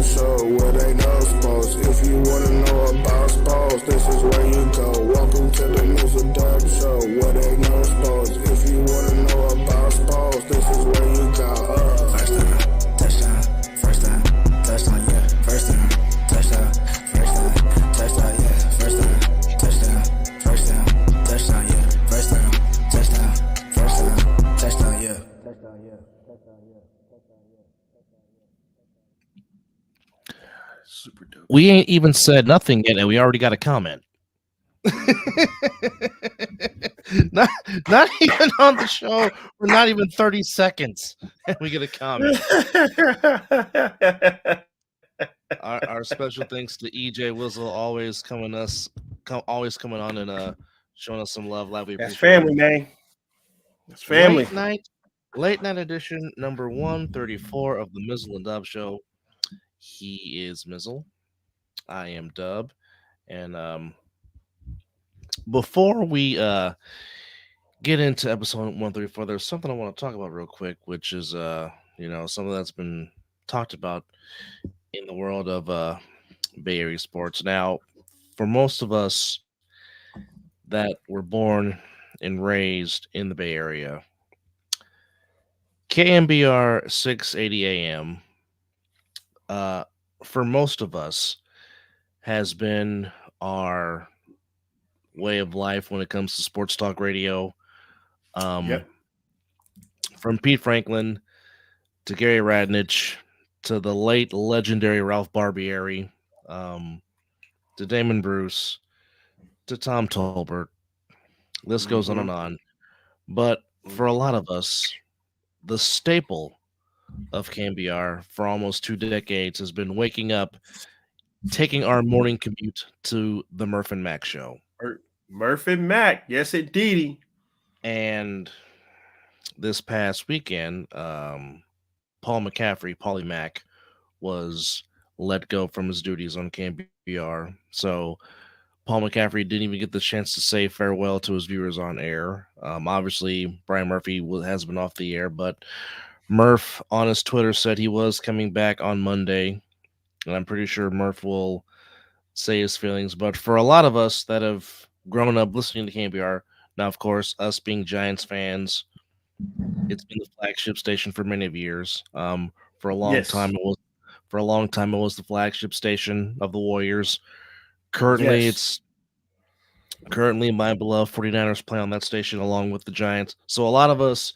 Show, where they know sports. If you wanna know about sports, this is where you go. Welcome to the Mizzle Dub Show, where they know sports. If you wanna know about sports, this is where you go. First down, touchdown, first down, touchdown, yeah. First down, touchdown, first down, touchdown, yeah. First down, touchdown, first down, touchdown, yeah. First down, touchdown, first down, touchdown, yeah. Touchdown, yeah. Super dope. We ain't even said nothing yet, and we already got a comment. not even on the show for not even 30 seconds, and we get a comment. Our special thanks to EJ Wizzle, always coming on and showing us some love. We That's appreciate family, it. man. That's family. Late night edition number 134 of the Mizzle and Dub Show. He is Mizzle. I am Dub. And before we get into episode 134, there's something I want to talk about real quick, which is something that's been talked about in the world of Bay Area sports. Now, for most of us that were born and raised in the Bay Area, KMBR 680 AM for most of us has been our way of life when it comes to sports talk radio. Yep. From Pete Franklin to Gary Radnich to the late legendary Ralph Barbieri, to Damon Bruce to Tom Tolbert. List goes on and on. But for a lot of us, the staple of KMBR for almost 2 decades has been waking up, taking our morning commute to the Murph and Mac show. Murph and Mac, yes, indeedy. And this past weekend, Paul McCaffrey, Paulie Mac, was let go from his duties on KMBR. So Paul McCaffrey didn't even get the chance to say farewell to his viewers on air. Obviously, Brian Murphy has been off the air, but Murph on his Twitter said he was coming back on Monday, and I'm pretty sure Murph will say his feelings. But for a lot of us that have grown up listening to KMBR, now, of course, us being Giants fans, it's been the flagship station for many of years. For a long time, it was the flagship station of the Warriors. Currently, my beloved 49ers play on that station along with the Giants. So a lot of us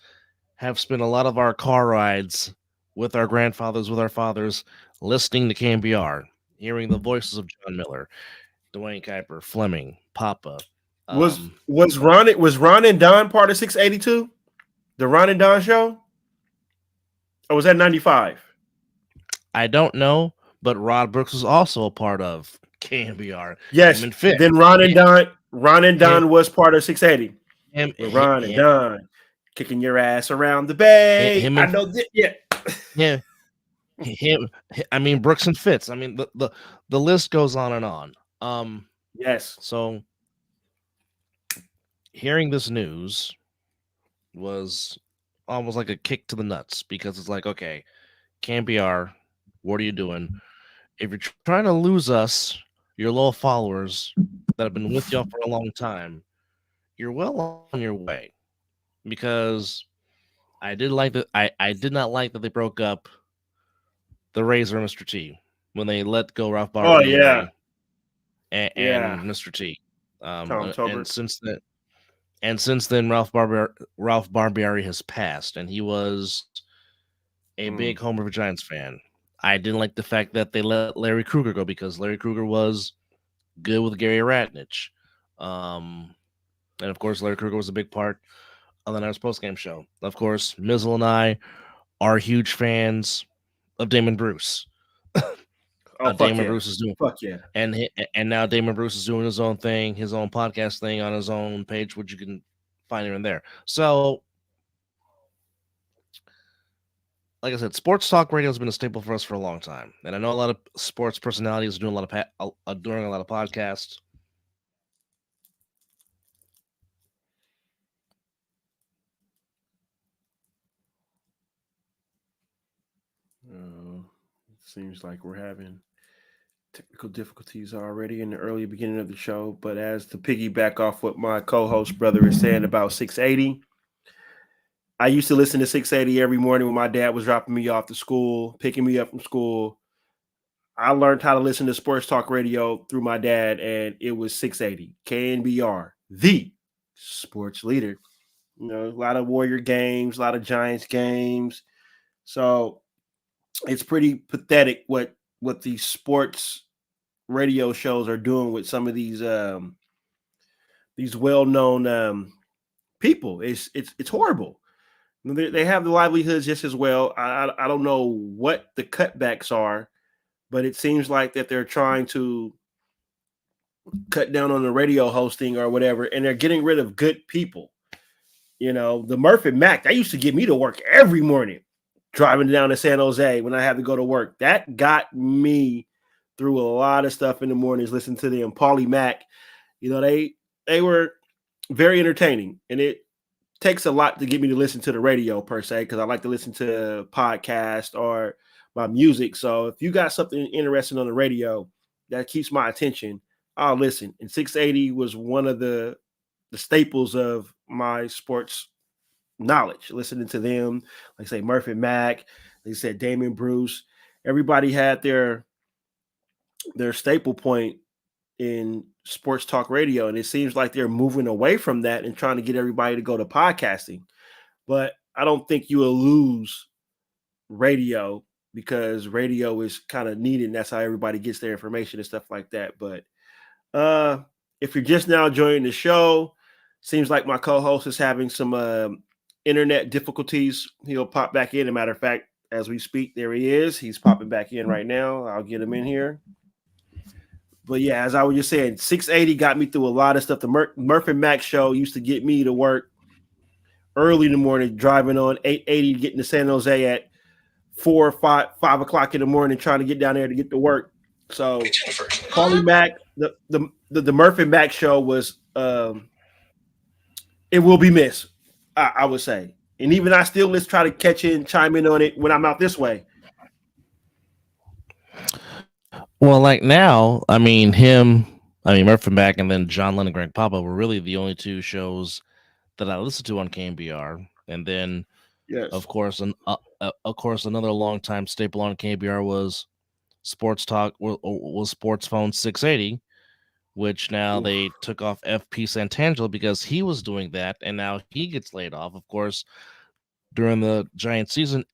have spent a lot of our car rides with our grandfathers, with our fathers, listening to KMBR, hearing the voices of John Miller, Dwayne Kuiper, Fleming, Papa. Was Ron and Don part of 682? The Ron and Don show? Or was that 95? I don't know, but Rod Brooks was also a part of KMBR. Yes. Then Ron and Don was part of 680. And Don kicking your ass around the bay. I know that. Yeah. I mean, Brooks and Fitz. I mean, the list goes on and on. Yes. So hearing this news was almost like a kick to the nuts, because it's like, okay, KMBR, what are you doing? If you're trying to lose us, your loyal followers that have been with y'all for a long time, you're well on your way. Because I did like that. I did not like that they broke up the Razor and Mr. T when they let go Ralph Barbieri and Mr. T. And since then, Ralph Barbieri has passed, and he was a big Homer for Giants fan. I didn't like the fact that they let Larry Krueger go, because Larry Krueger was good with Gary Radnich. And of course, Larry Krueger was a big part of the Niners postgame show. Of course, Mizzle and I are huge fans of Damon Bruce. Bruce is doing, and now Damon Bruce is doing his own thing, his own podcast thing on his own page, which you can find him in there. So, like I said, sports talk radio has been a staple for us for a long time, and I know a lot of sports personalities are doing a lot of podcasts. Seems like we're having technical difficulties already in the early beginning of the show. But as to piggyback off what my co-host brother is saying about 680, I used to listen to 680 every morning when my dad was dropping me off to school, picking me up from school. I learned how to listen to sports talk radio through my dad, and it was 680 KNBR, the sports leader. You know, a lot of Warrior games, a lot of Giants games. So it's pretty pathetic what these sports radio shows are doing with some of these well-known people. It's horrible. They have the livelihoods just as well. I don't know what the cutbacks are, but it seems like that they're trying to cut down on the radio hosting or whatever, and they're getting rid of good people. You know, the Murphy Mac, that used to get me to work every morning driving down to San Jose when I had to go to work. That got me through a lot of stuff in the mornings, listening to them. Paulie Mac, you know, they were very entertaining, and it takes a lot to get me to listen to the radio per se, because I like to listen to podcasts or my music. So if you got something interesting on the radio that keeps my attention, I'll listen. And 680 was one of the staples of my sports knowledge, listening to them, like say Murphy Mack, they said Damon Bruce. Everybody had their staple point in sports talk radio, and it seems like they're moving away from that and trying to get everybody to go to podcasting. But I don't think you will lose radio, because radio is kind of needed, and that's how everybody gets their information and stuff like that. But if you're just now joining the show, seems like my co-host is having some internet difficulties. He'll pop back in. As a matter of fact, as we speak, there he is. He's popping back in right now. I'll get him in here. But yeah, as I was just saying, 680 got me through a lot of stuff. The Murphy Mac show used to get me to work early in the morning, driving on 880, getting to San Jose at 4 or 5 o'clock in the morning, trying to get down there to get to work. So Paulie Mac, the Murphy Mac show was it will be missed, I would say. And even I still let's try to chime in on it when I'm out this way. Well, like now, Murphy Mac and then John Lennon, Greg Papa were really the only two shows that I listened to on KNBR. And then, yes, of course, another longtime staple on KNBR was Sports Talk, was Sports Phone 680, which now they took off FP Santangelo because he was doing that, and now he gets laid off. Of course, during the Giants season,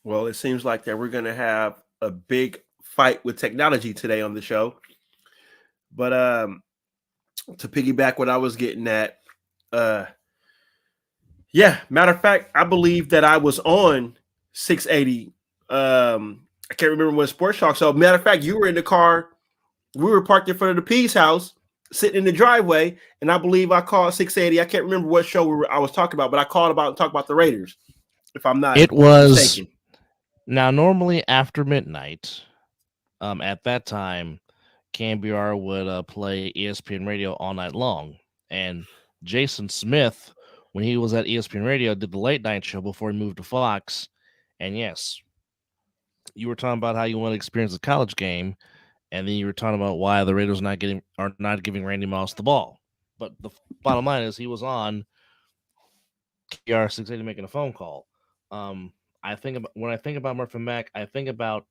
Well, it seems like that we're going to have a big fight with technology today on the show. But to piggyback what I was getting at, yeah, matter of fact, I believe that I was on 680. I can't remember what sports talk. So, matter of fact, you were in the car. We were parked in front of the Pease house, sitting in the driveway, and I believe I called 680. I can't remember what show I was talking about, but I called about and talked about the Raiders, if I'm not mistaken. Now, normally after midnight, at that time, KNBR would play ESPN Radio all night long. And Jason Smith, when he was at ESPN Radio, did the late night show before he moved to Fox. And yes, you were talking about how you want to experience a college game, and then you were talking about why the Raiders are not giving Randy Moss the ball. But the bottom line is he was on KNBR 680 making a phone call. When I think about Murphy Mac, I think about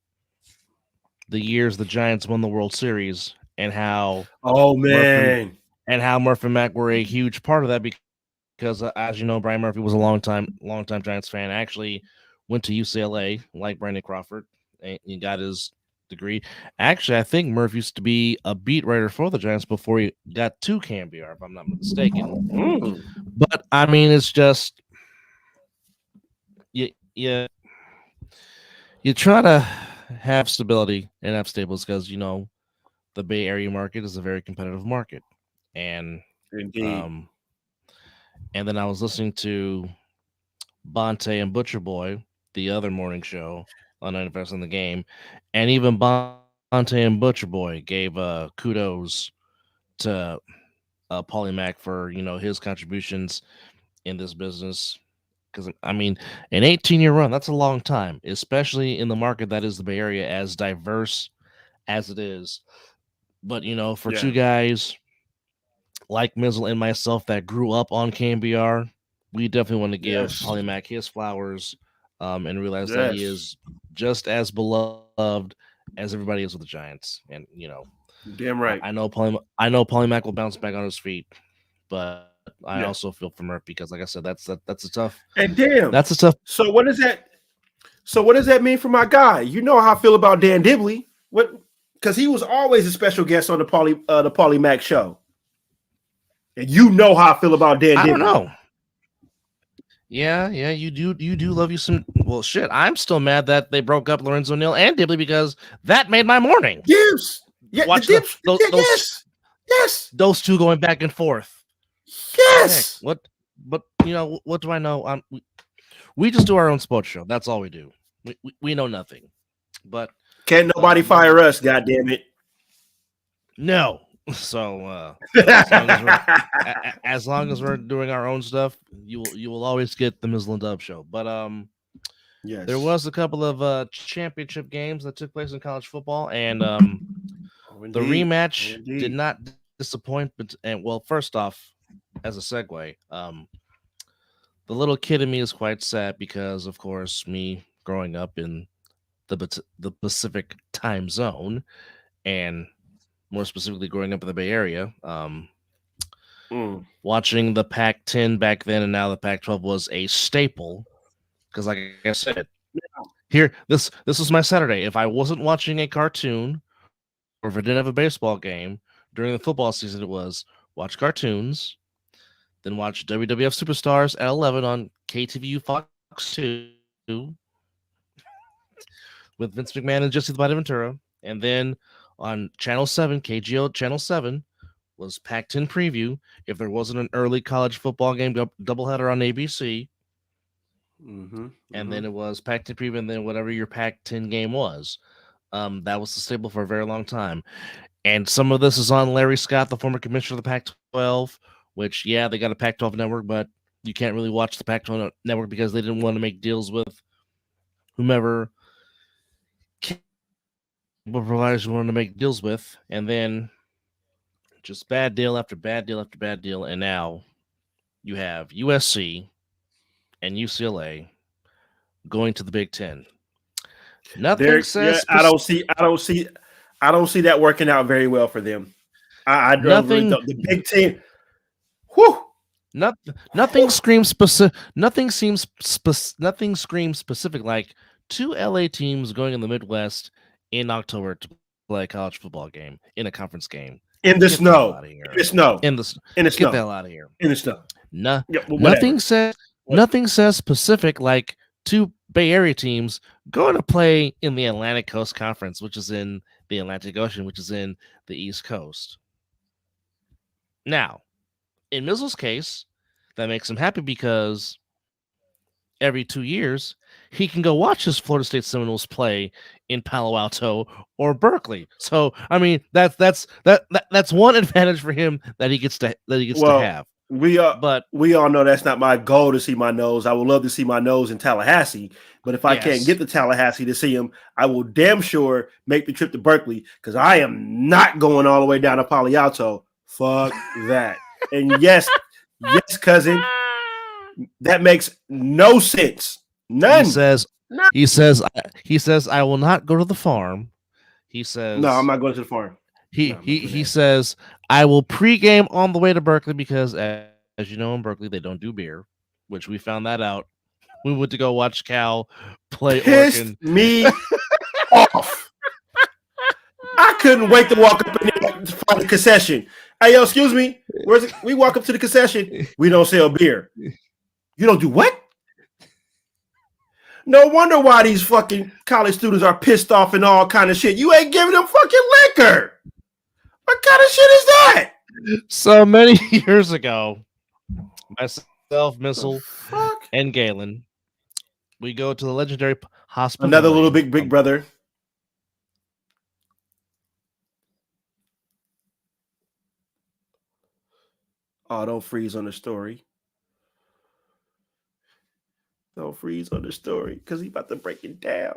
the years the Giants won the World Series and how Murphy Mac were a huge part of that, because as you know, Brian Murphy was a longtime Giants fan. Actually went to UCLA like Brandon Crawford, and he got his degree. Actually, I think Murphy used to be a beat writer for the Giants before he got to KNBR, if I'm not mistaken. But I mean, it's just you try to have stability and have staples, because you know the Bay Area market is a very competitive market. And and then I was listening to Bonte and Butcher Boy, the other morning show on 95 in the game, and even Bonte and Butcher Boy gave kudos to Paulie Mack for his contributions in this business. Because I mean, an 18-year run, that's a long time, especially in the market that is the Bay Area, as diverse as it is. But for two guys like Mizzle and myself that grew up on KMBR, we definitely want to give Paulie Mack his flowers, and realize that he is just as beloved as everybody is with the Giants. And damn right. I know Paulie Mack will bounce back on his feet, but I also feel for Murph because, like I said, that's a tough. And damn, that's a tough. So what does that mean for my guy? You know how I feel about Dan Dibley. What? Because he was always a special guest on the Paulie Mack show. And you know how I feel about Dan Dibley. I don't know. Yeah, you do love you some. Well, shit, I'm still mad that they broke up Lorenzo Neal and Dibley because that made my morning. Yes. Yeah, yes. Those two going back and forth. Yes. Heck, what do I know? We just do our own sports show. That's all we do. We know nothing. But can't nobody fire us, goddamn it. No. So as long as we're doing our own stuff, you will always get the Mizzle Dub Show. But yes, there was a couple of championship games that took place in college football, and the rematch did not disappoint. But first off, as a segue, the little kid in me is quite sad because, of course, me growing up in the Pacific time zone, and more specifically growing up in the Bay Area, watching the Pac-10 back then and now the Pac-12 was a staple. Because, like I said, here this was my Saturday. If I wasn't watching a cartoon, or if I didn't have a baseball game during the football season, it was watch cartoons, then watch WWF Superstars at 11 on KTVU Fox 2 with Vince McMahon and Jesse the Body Ventura, and then on Channel 7, KGO Channel 7, was Pac-10 preview. If there wasn't an early college football game doubleheader on ABC, and then it was Pac-10 preview, and then whatever your Pac-10 game was. That was the staple for a very long time. And some of this is on Larry Scott, the former commissioner of the Pac-12, which, they got a Pac-12 network, but you can't really watch the Pac-12 network because they didn't want to make deals with whomever providers wanted to make deals with, and then just bad deal after bad deal after bad deal, and now you have USC and UCLA going to the Big Ten. Nothing says I don't see that working out very well for them. I nothing the Big Ten. Whew. Nothing screams specific. Nothing screams specific like two LA teams going in the Midwest in October to play a college football game in a conference game in the snow. In the snow. Get the hell out of here. In the snow. Nothing says specific like two Bay Area teams going to play in the Atlantic Coast Conference, which is in the Atlantic Ocean, which is in the East Coast. Now, in Mizzle's case, that makes him happy because every 2 years he can go watch his Florida State Seminoles play in Palo Alto or Berkeley. So, I mean, that's one advantage for him that he gets to have. We all know that's not my goal to see my nose. I would love to see my nose in Tallahassee, but if I can't get to Tallahassee to see him, I will damn sure make the trip to Berkeley because I am not going all the way down to Palo Alto. Fuck that. And yes, cousin, that makes no sense. None. He says, I will not go to the farm. He says, no, I'm not going to the farm. He says, I will pregame on the way to Berkeley because, as you know, in Berkeley, they don't do beer, which we found that out. We went to go watch Cal play Oregon. Me off. I couldn't wait to walk up in there to find the concession. Hey, yo, excuse me. Where's it? We walk up to the concession. We don't sell beer. You don't do what? No wonder why these fucking college students are pissed off and all kind of shit. You ain't giving them fucking liquor. What kind of shit is that? So many years ago, myself, Mizzle, and Galen we go to the legendary hospital. Another little big brother. Oh, don't freeze on the story. Don't freeze on the story because he's about to break it down.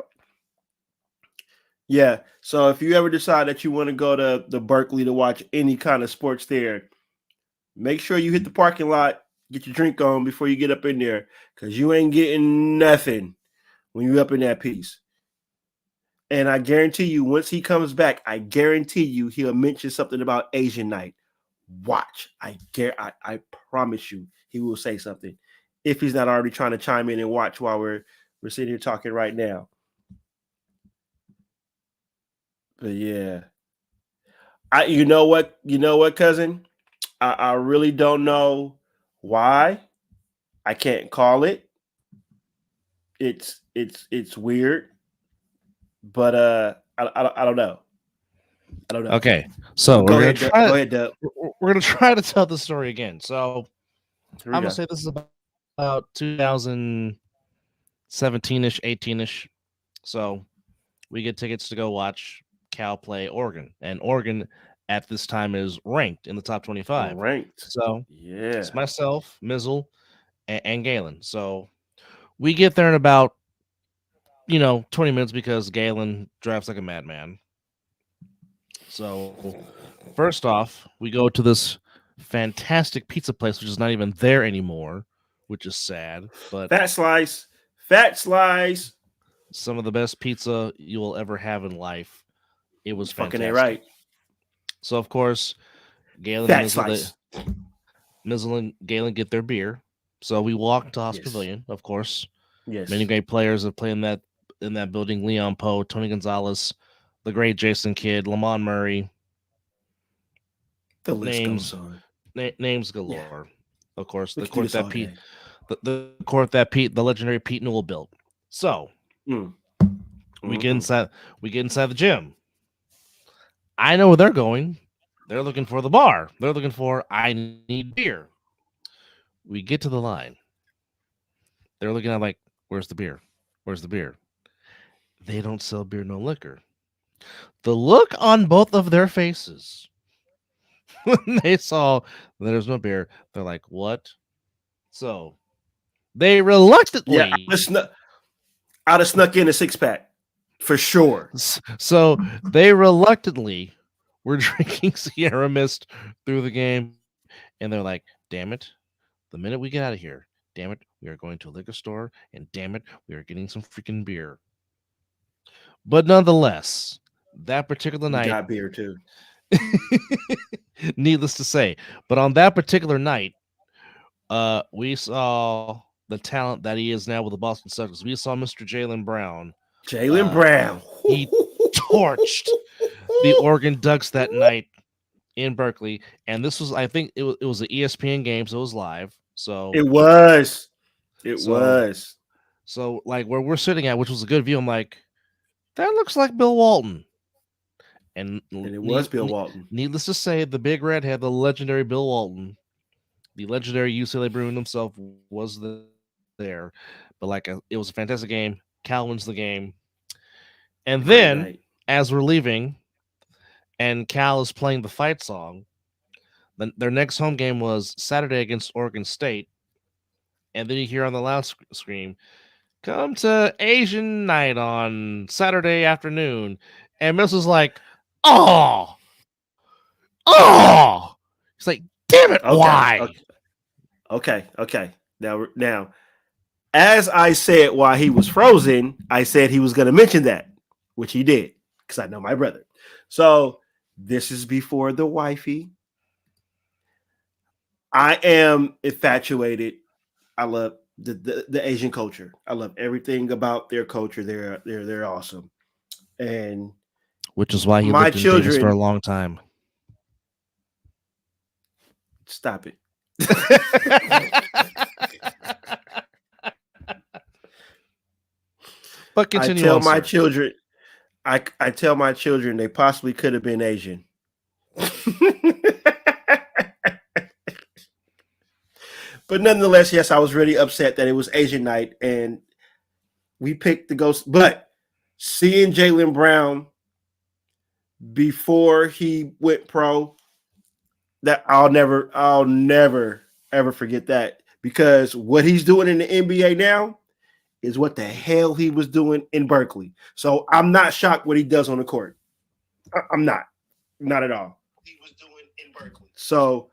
Yeah. So if you ever decide that you want to go to the Berkeley to watch any kind of sports there, make sure you hit the parking lot, get your drink on before you get up in there, because you ain't getting nothing when you up in that piece. And I guarantee you, once he comes back, I guarantee you he'll mention something about Asian night. Watch. I promise you he will say something if he's not already trying to chime in and watch while we're sitting here talking right now. But yeah. You know what, cousin? I really don't know why. I can't call it. It's weird. But I don't know. I don't know. Okay, so go ahead, Dub. We're gonna try to tell the story again. So I'm gonna go. say this is about 2017ish, 18ish. So we get tickets to go watch Cal play Oregon, and Oregon at this time is ranked in the top 25. Ranked. So yeah, it's myself, Mizzle, and Galen. So we get there in about 20 minutes because Galen drives like a madman. So first off, we go to this fantastic pizza place, which is not even there anymore, which is sad. But fat slice, some of the best pizza you will ever have in life. It was fucking fantastic. right. So of course, Galen fat and slice. Mizzle and Galen get their beer. So we walk to House Pavilion, of course. Yes. Many great players have played in that building. Leon Poe, Tony Gonzalez, the great Jason Kidd, Lamont Murray. The list goes on. Names galore. Yeah. Of course, the court that Pete, the legendary Pete Newell built. So we get inside the gym. I know where they're going. They're looking for the bar. They're looking for I need beer. We get to the line. They're looking at like, where's the beer? Where's the beer? They don't sell beer, no liquor. The look on both of their faces when they saw there's no beer, they're like, what? So they reluctantly. Yeah, I'd have snuck in a 6-pack for sure. So they reluctantly were drinking Sierra Mist through the game. And they're like, damn it. The minute we get out of here, damn it, we are going to a liquor store. And damn it, we are getting some freaking beer. But nonetheless, that particular night. Got beer too. Needless to say. But on that particular night, we saw the talent that he is now with the Boston Celtics. We saw Mr. Jaylen Brown. Brown. He torched the Oregon Ducks that night in Berkeley. And this was, I think, it was an ESPN game, so it was live. So it was. It was. So, like, where we're sitting at, which was a good view, I'm like, that looks like Bill Walton. And it was Bill Walton. Needless to say, the big redhead, the legendary Bill Walton, the legendary UCLA Bruin himself, was there. But like, it was a fantastic game. Cal wins the game. And then, as we're leaving, and Cal is playing the fight song, then their next home game was Saturday against Oregon State. And then you hear on the loud screen, come to Asian night on Saturday afternoon. And Miss was like, oh. He's like, damn it, why? Okay. Now, as I said while he was frozen, I said he was going to mention that, which he did, because I know my brother. So this is before the wifey. I am infatuated. I love the Asian culture. I love everything about their culture. They're awesome. And which is why he lived in Vegas for a long time. Stop it. But continue. I tell my children they possibly could have been Asian. But nonetheless, yes, I was really upset that it was Asian night, and we picked the ghost, but seeing Jaylen Brown before he went pro, that I'll never ever forget that, because what he's doing in the NBA now is what the hell he was doing in Berkeley. So I'm not shocked what he does on the court. I'm not at all. He was doing in Berkeley. So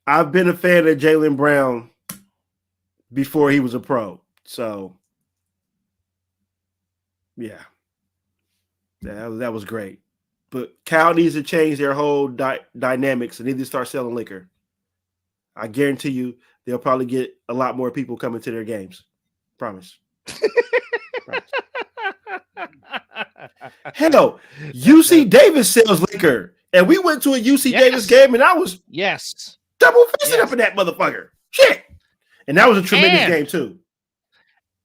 I've been a fan of Jaylen Brown before he was a pro. So yeah, that was great. But Cal needs to change their whole dynamics and need to start selling liquor. I guarantee you they'll probably get a lot more people coming to their games. Promise. Promise. Hell, UC Davis sells liquor. And we went to a UC Davis game and I was double fisted up in that motherfucker. Shit. And that was a tremendous game too.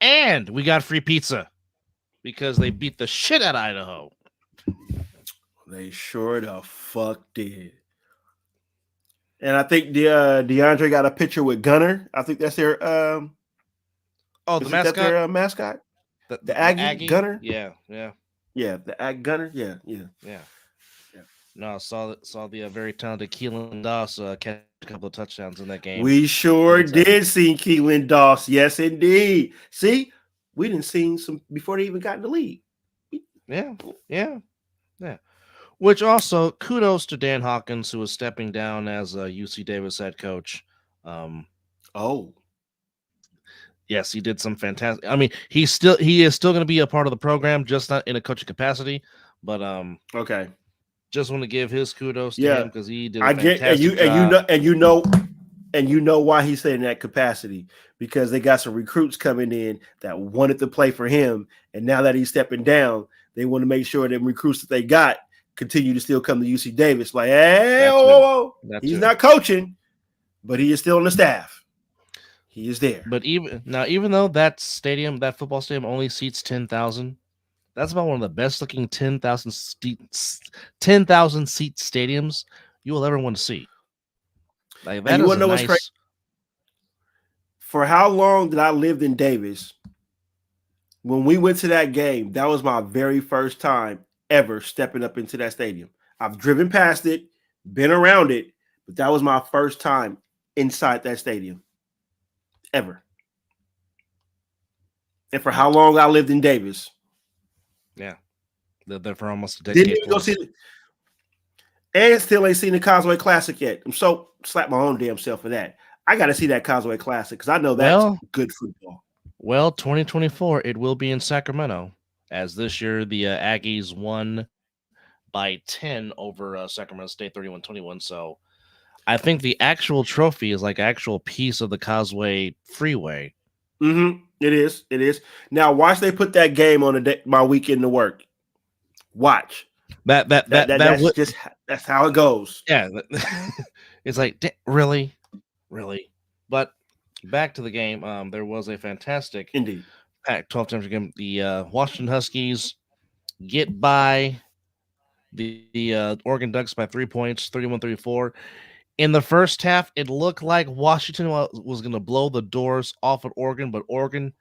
And we got free pizza because they beat the shit out of Idaho. They sure the fuck did. And I think DeAndre got a picture with Gunner. I think that's their the mascot. Their mascot. The Aggie Gunner. Yeah. The Aggie Gunner. Yeah. No, I saw the very talented Keelan Doss catch a couple of touchdowns in that game. We sure did see Keelan Doss. Yes, indeed. See, we didn't see some before they even got in the league. Yeah. Which also, kudos to Dan Hawkins, who is stepping down as a UC Davis head coach. Yes, he did some fantastic. I mean, he is still going to be a part of the program, just not in a coaching capacity. But okay, just want to give his kudos to him because he did. And you know why he's saying that capacity, because they got some recruits coming in that wanted to play for him, and now that he's stepping down, they want to make sure that recruits that they got continue to still come to UC Davis. Like, hey, he's not coaching, but he is still on the staff. He is there. But even though that football stadium only seats 10,000, that's about one of the best looking 10,000 seat stadiums you will ever want to see. Like, that is nice. What's crazy? For how long did I lived in Davis? When we went to that game, that was my very first time ever stepping up into that stadium. I've driven past it, been around it, but that was my first time inside that stadium ever. And for how long I lived in Davis. Yeah. Lived there for almost a decade. Didn't even go see it. And still ain't seen the Causeway Classic yet. I'm so slap my own damn self for that. I got to see that Causeway Classic because I know that's good football. Well, 2024, it will be in Sacramento. As this year, the Aggies won by 10 over Sacramento State, 31-21. So I think the actual trophy is like actual piece of the Causeway Freeway. Mm-hmm. It is. Now, watch they put that game on my weekend to work. Watch. That's how it goes. Yeah. It's like, really? But back to the game. There was a fantastic indeed Pac-12 championship game. The Washington Huskies get by the Oregon Ducks by 3 points, 31-34. In the first half, it looked like Washington was going to blow the doors off at Oregon, but Oregon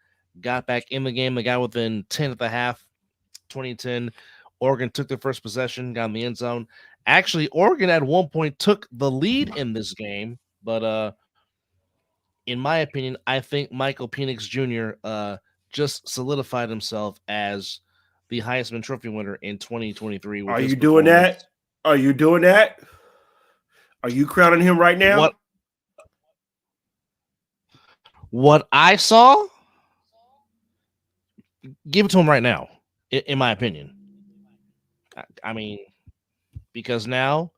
got back in the game. They got within 10 at the half, 20-10. Oregon took their first possession, got in the end zone. Actually, Oregon at one point took the lead in this game, but in my opinion, I think Michael Penix Jr. Just solidified himself as the Heisman Trophy winner in 2023. Are you doing that? Are you doing that? Are you crowning him right now? What I saw, give it to him right now, in my opinion. I mean, because now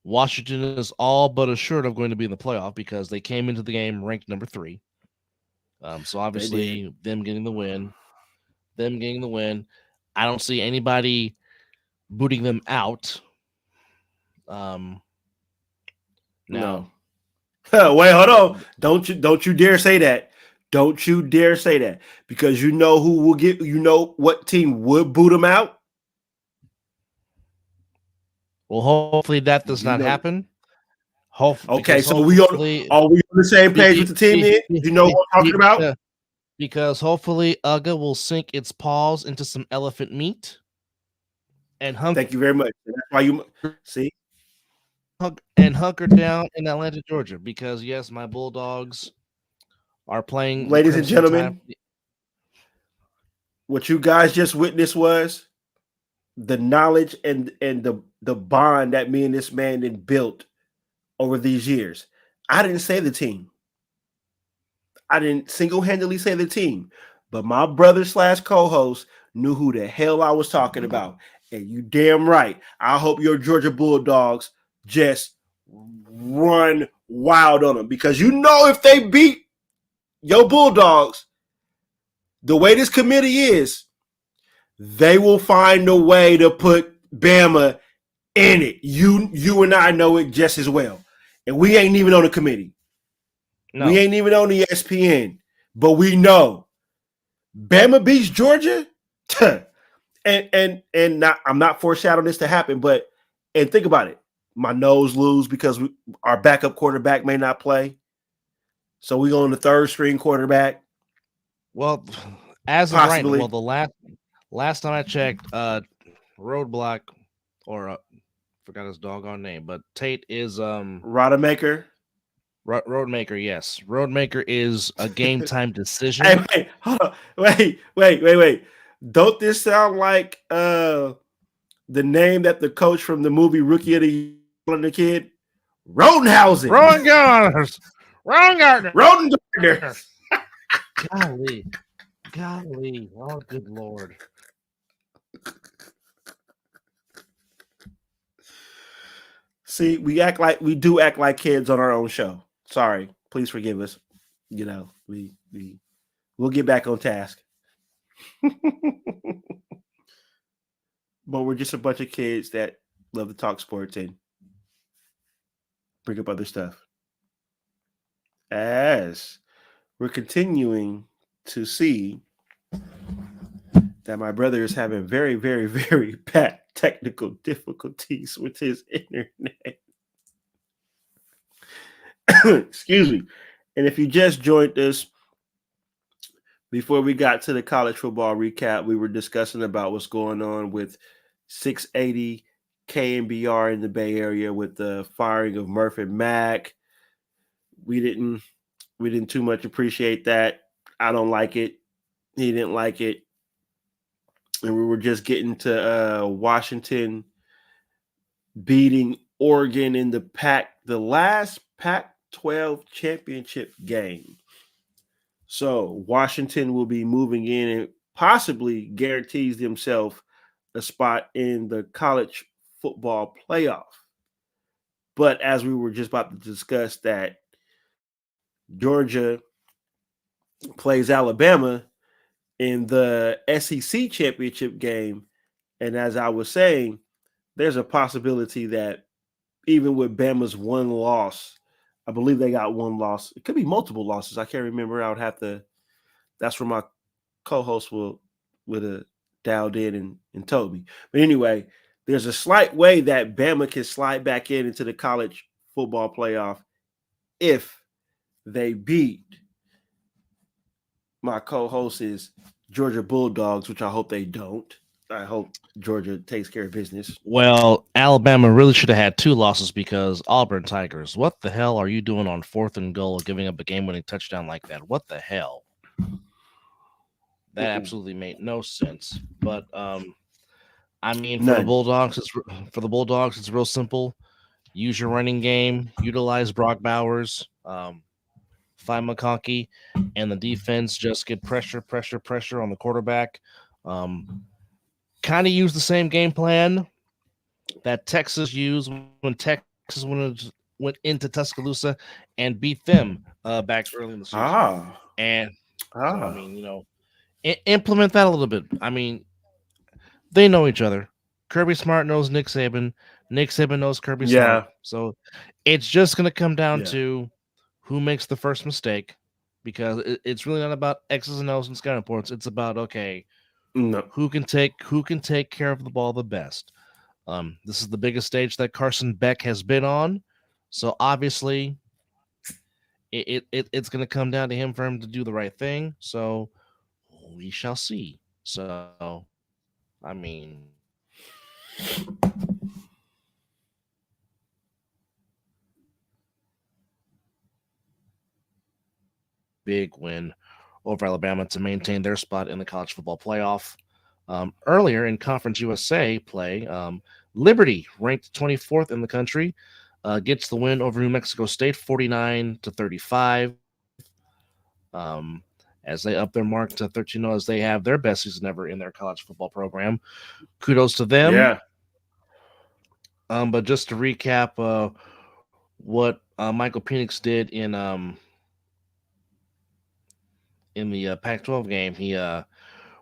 Washington is all but assured of going to be in the playoff because they came into the game ranked number 3. So obviously them getting the win. I don't see anybody booting them out. No. Wait, hold on. Don't you dare say that. Don't you dare say that. Because you know who will get, you know what team would boot them out? Well, hopefully that does not happen. Okay, so are we on the same page with the team then? You know what I'm talking about? because hopefully Uga will sink its paws into some elephant meat and Thank you very much. And that's why you see. hunker down in Atlanta, Georgia. Because yes, my Bulldogs are playing the Ladies and Crimson Tide. gentlemen, what you guys just witnessed was the knowledge and the bond that me and this man then built over these years. I didn't say the team. I didn't single-handedly say the team, but my brother / co-host knew who the hell I was talking about. And you damn right. I hope your Georgia Bulldogs just run wild on them, because you know if they beat your Bulldogs, the way this committee is, they will find a way to put Bama in it. You and I know it just as well. And we ain't even on the committee. No. We ain't even on the ESPN. But we know Bama beats Georgia. and not, I'm not foreshadowing this to happen, but and think about it. My nose lose because our backup quarterback may not play. So we go on the third string quarterback. Well, as of right now, well, the last time I checked, Roadblock, or forgot his doggone name, but Tate is Rodemaker. Roadmaker, yes. Roadmaker is a game time decision. Hey, wait, hold on. Wait. Don't this sound like the name that the coach from the movie Rookie of the Year on the kid? Rodenhausen. Rodengardner. Golly. Oh, good Lord. See, we do act like kids on our own show. Sorry, please forgive us. You know, we'll get back on task. But we're just a bunch of kids that love to talk sports and bring up other stuff. As we're continuing to see that my brother is having very, very, very bad technical difficulties with his internet. Excuse me. And if you just joined us, before we got to the college football recap, we were discussing about what's going on with 680 KNBR in the Bay Area with the firing of Murphy Mack. We didn't too much appreciate that. I don't like it. He didn't like it. And we were just getting to Washington beating Oregon in the last Pac-12 championship game. So Washington will be moving in and possibly guarantees themselves a spot in the college football playoff. But as we were just about to discuss, that Georgia plays Alabama in the SEC championship game. And as I was saying, there's a possibility that even with Bama's one loss, I believe they got one loss. It could be multiple losses. I can't remember. I would have to. That's where my co-host would have dialed in and told me. But anyway, there's a slight way that Bama can slide back into the college football playoff if they beat my co-host's Georgia Bulldogs, which I hope they don't. I hope Georgia takes care of business. Well, Alabama really should have had two losses because Auburn Tigers, what the hell are you doing on 4th and goal, giving up a game-winning touchdown like that? What the hell? That absolutely made no sense. But I mean, for the Bulldogs, it's real simple. Use your running game, utilize Brock Bowers, find McConkey, and the defense just get pressure on the quarterback. Kind of use the same game plan that Texas used when Texas went into Tuscaloosa and beat them back early in the season. So, I mean, you know, implement that a little bit. I mean, they know each other. Kirby Smart knows Nick Saban. Nick Saban knows Kirby Smart. So it's just going to come down to who makes the first mistake, because it's really not about X's and O's and scouting reports. It's about, okay, who can take care of the ball the best. This is the biggest stage that Carson Beck has been on. So obviously it's going to come down to him for him to do the right thing. So we shall see. So I mean, big win over Alabama to maintain their spot in the college football playoff. Earlier in Conference USA play, Liberty, ranked 24th in the country, gets the win over New Mexico State, 49-35. As they up their mark to 13-0, as they have their best season ever in their college football program. Kudos to them. Yeah. But just to recap, what Michael Penix did in the Pac-12 game, he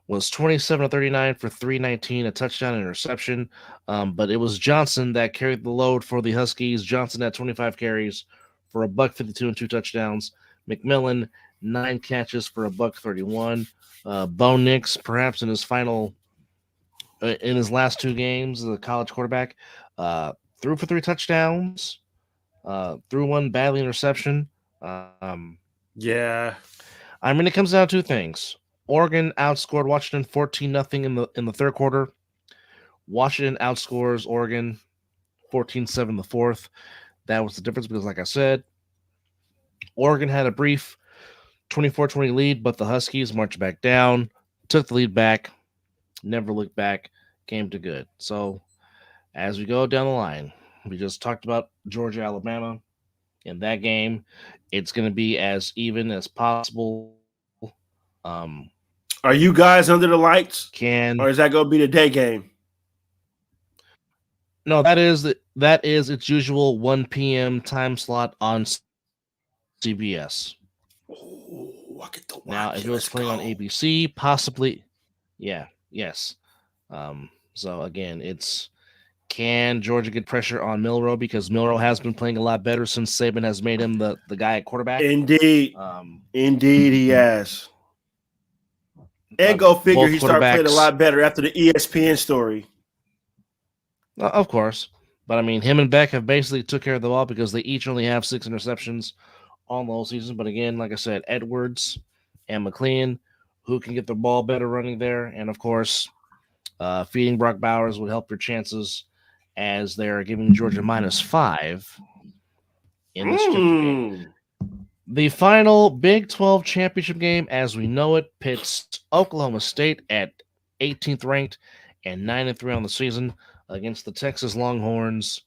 was 27-39 for 319, a touchdown and interception. But it was Johnson that carried the load for the Huskies. Johnson had 25 carries for a buck 52 and 2 touchdowns. McMillan, 9 catches for a buck 31. Bo Nix, perhaps in his last 2 games as a college quarterback, threw for 3 touchdowns, threw 1 badly interception. Yeah. I mean, it comes down to 2 things. Oregon outscored Washington 14-0 in the third quarter. Washington outscores Oregon 14-7 in the fourth. That was the difference because, like I said, Oregon had a brief 24-20 lead, but the Huskies marched back down, took the lead back, never looked back, came to good. So as we go down the line, we just talked about Georgia, Alabama. In that game, it's going to be as even as possible. Are you guys under the lights? Can Or is that going to be the day game? No, that is its usual 1 p.m. time slot on CBS. Oh, I get to watch Now, if it was Let's playing on go. ABC, possibly, yes. So again, it's can Georgia get pressure on Milroe because Milroe has been playing a lot better since Saban has made him the guy at quarterback. Indeed, indeed, he has. And go figure, he started playing a lot better after the ESPN story. Of course. But, I mean, him and Beck have basically took care of the ball because they each only have 6 interceptions on the whole season. But, again, like I said, Edwards and McLean, who can get the ball better running there. And, of course, feeding Brock Bowers would help your chances as they're giving Georgia -5 in this game. The final Big 12 championship game, as we know it, pits Oklahoma State at 18th ranked and 9-3 on the season against the Texas Longhorns,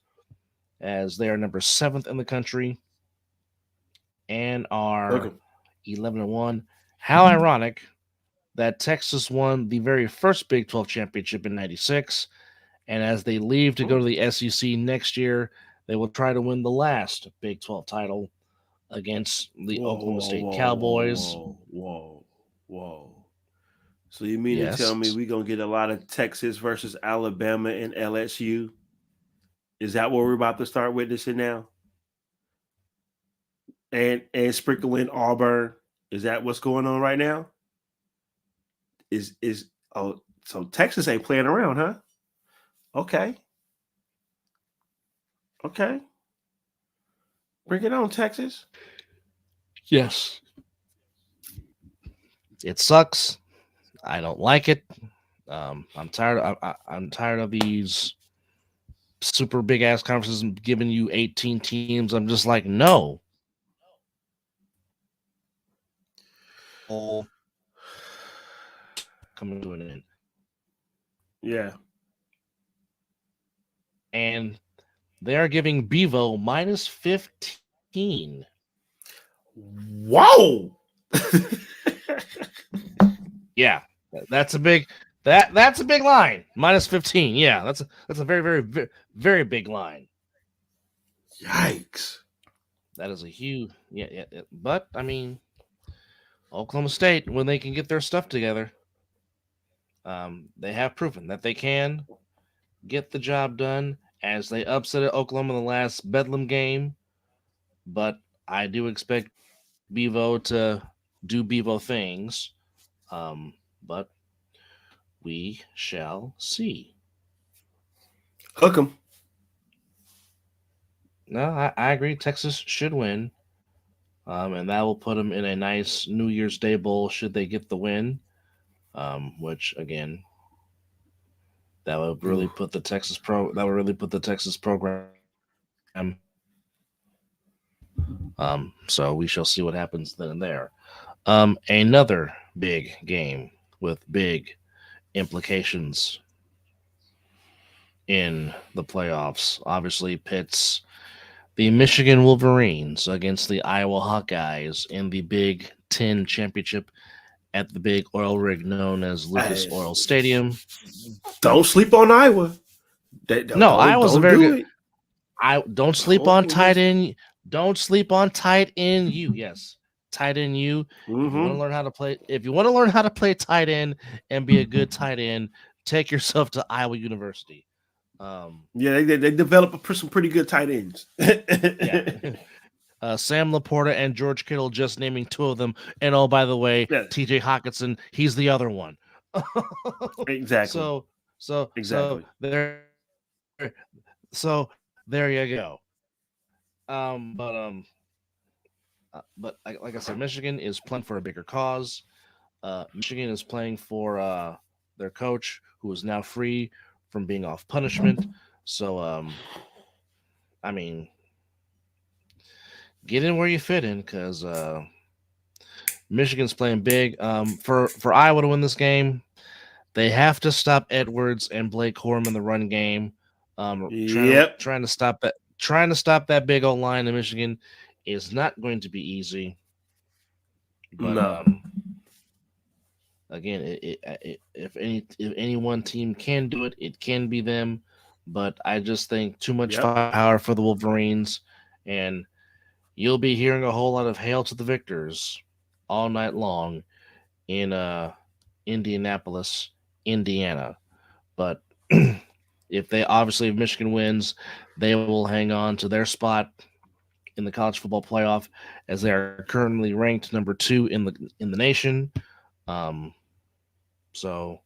as they are number 7th in the country and are 11-1. How ironic that Texas won the very first Big 12 championship in '96, and as they leave to go to the SEC next year, they will try to win the last Big 12 title against the Oklahoma State Cowboys. Whoa. So you mean to tell me we're going to get a lot of Texas versus Alabama and LSU? Is that what we're about to start witnessing now? And sprinkle in Auburn? Is that what's going on right now? So Texas ain't playing around, huh? Okay. Bring it on, Texas. Yes. It sucks. I don't like it. I'm tired. I'm tired of these super big ass conferences giving you 18 teams. I'm just like, no. Coming to an end. Yeah. And they are giving Bevo -15. Whoa. Yeah, that's a big that's a big line. -15. Yeah, that's a very, very, very, very big line. Yikes. That is a huge yeah. But I mean, Oklahoma State, when they can get their stuff together, they have proven that they can get the job done, as they upset Oklahoma in the last Bedlam game. But I do expect Bevo to do Bevo things. But we shall see. Hook 'em. No, I agree. Texas should win. And that will put them in a nice New Year's Day bowl should they get the win. Which again, that would really Ooh. put the Texas program. So we shall see what happens then and there. Another big game with big implications in the playoffs obviously pits the Michigan Wolverines against the Iowa Hawkeyes in the Big Ten Championship at the big oil rig known as Lucas Hey, Oil Stadium. don't sleep on Iowa. No, Iowa's a Don't very do good. it. I don't sleep on Don't tight listen. end. Don't sleep on tight end. Yes, tight end. If you want to learn how to play, tight end and be a good tight end, take yourself to Iowa University. Yeah, they develop some pretty good tight ends. Yeah. Sam Laporta and George Kittle, just naming two of them. And oh, by the way, Yeah. TJ Hawkinson, he's the other one. Exactly. So Exactly. there you go. But like I said, Michigan is playing for a bigger cause. Michigan is playing for their coach, who is now free from being off punishment. So, I mean, get in where you fit in, because Michigan's playing big. For Iowa to win this game, they have to stop Edwards and Blake Corum in the run game. Yep. Trying to stop that big old line in Michigan is not going to be easy. But No. Again, if any one team can do it, it can be them. But I just think too much firepower for the Wolverines, and you'll be hearing a whole lot of "Hail to the Victors" all night long in Indianapolis, Indiana. But if Michigan wins, they will hang on to their spot in the college football playoff, as they are currently ranked number 2 in the nation. So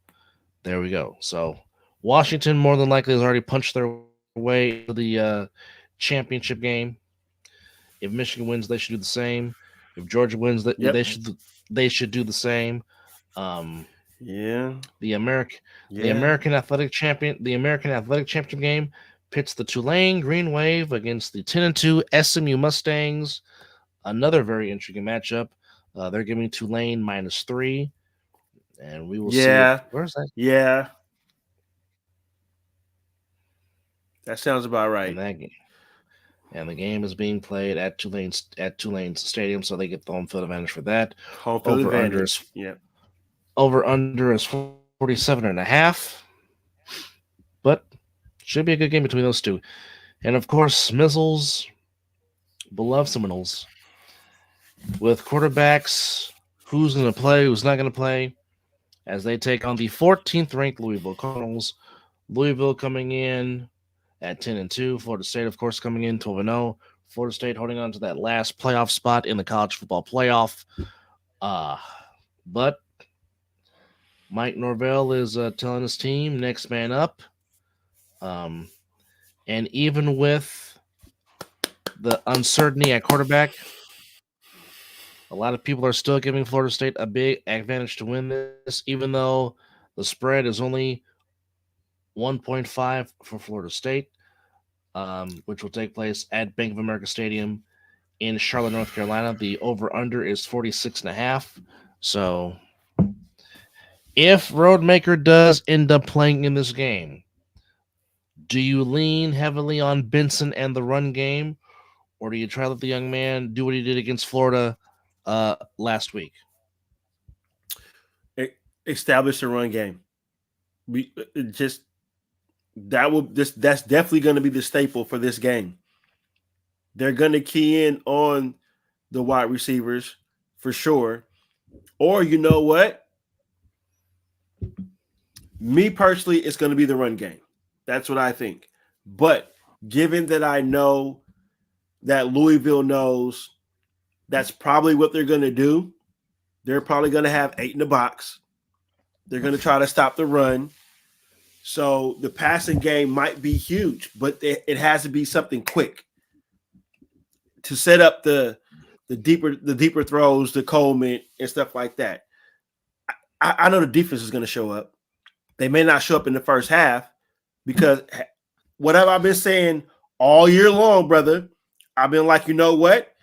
there we go. So Washington more than likely has already punched their way into the championship game. If Michigan wins, they should do the same. If Georgia wins, they should do the same. The American Athletic Championship game pits the Tulane Green Wave against the 10-2 SMU Mustangs. Another very intriguing matchup. They're giving Tulane -3, and we will see. Where's that? Yeah, that sounds about right. And the game is being played at Tulane's stadium, so they get the home field advantage for that. Home field advantage. Over under is 47.5. But should be a good game between those two. And of course, Mizzle's beloved Seminoles, with quarterbacks, who's going to play, who's not going to play, as they take on the 14th ranked Louisville Cardinals. Louisville coming in at 10-2. Florida State, of course, coming in 12-0. Florida State holding on to that last playoff spot in the college football playoff. But Mike Norvell is telling his team, next man up. And even with the uncertainty at quarterback, a lot of people are still giving Florida State a big advantage to win this, even though the spread is only 1.5 for Florida State, which will take place at Bank of America Stadium in Charlotte, North Carolina. The over-under is 46.5. So if Roadmaker does end up playing in this game, do you lean heavily on Benson and the run game, or do you try to let the young man do what he did against Florida last week? Establish the run game. That's definitely going to be the staple for this game. They're going to key in on the wide receivers for sure. Or you know what? Me personally, it's going to be the run game. That's what I think. But given that I know that Louisville knows that's probably what they're going to do, they're probably going to have 8 in the box. They're going to try to stop the run. So the passing game might be huge, but it has to be something quick to set up the the deeper throws to Coleman and stuff like that. I know the defense is going to show up. They may not show up in the first half because whatever I've been saying all year long, brother, I've been like, you know what?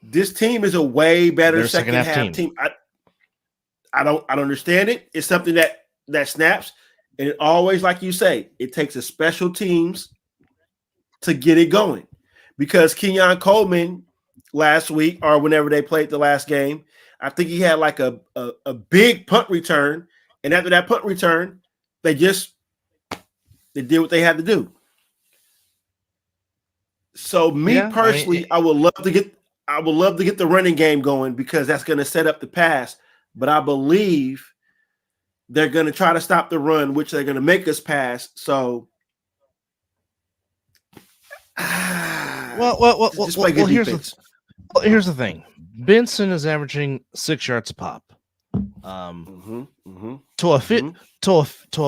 This team is a way better second half team. I don't understand it. It's something that snaps, and it always, like you say, it takes a special teams to get it going. Because Kenyon Coleman last week or whenever they played the last game, I think he had like a big punt return, and after that punt return, they did what they had to do. So personally, I would love to get the running game going because that's going to set up the pass. But I believe they're going to try to stop the run, which they're going to make us pass. So, here's the thing. Benson is averaging 6 yards a pop. To a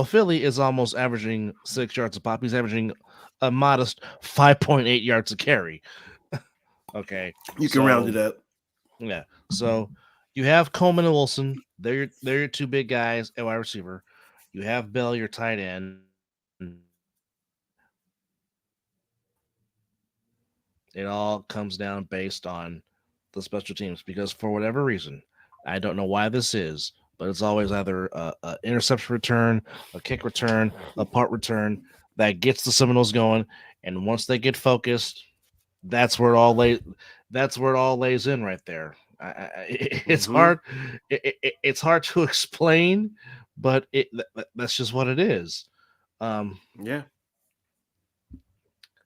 Philly is almost averaging 6 yards a pop. He's averaging a modest 5.8 yards a carry. Okay, you can round it up. Yeah. So you have Coleman and Wilson. They're your two big guys at wide receiver. You have Bell, your tight end. It all comes down based on the special teams because for whatever reason, I don't know why this is, but it's always either an interception return, a kick return, a punt return that gets the Seminoles going. And once they get focused, that's where it all lays in right there. It's hard. It's hard to explain, but that's just what it is. Yeah.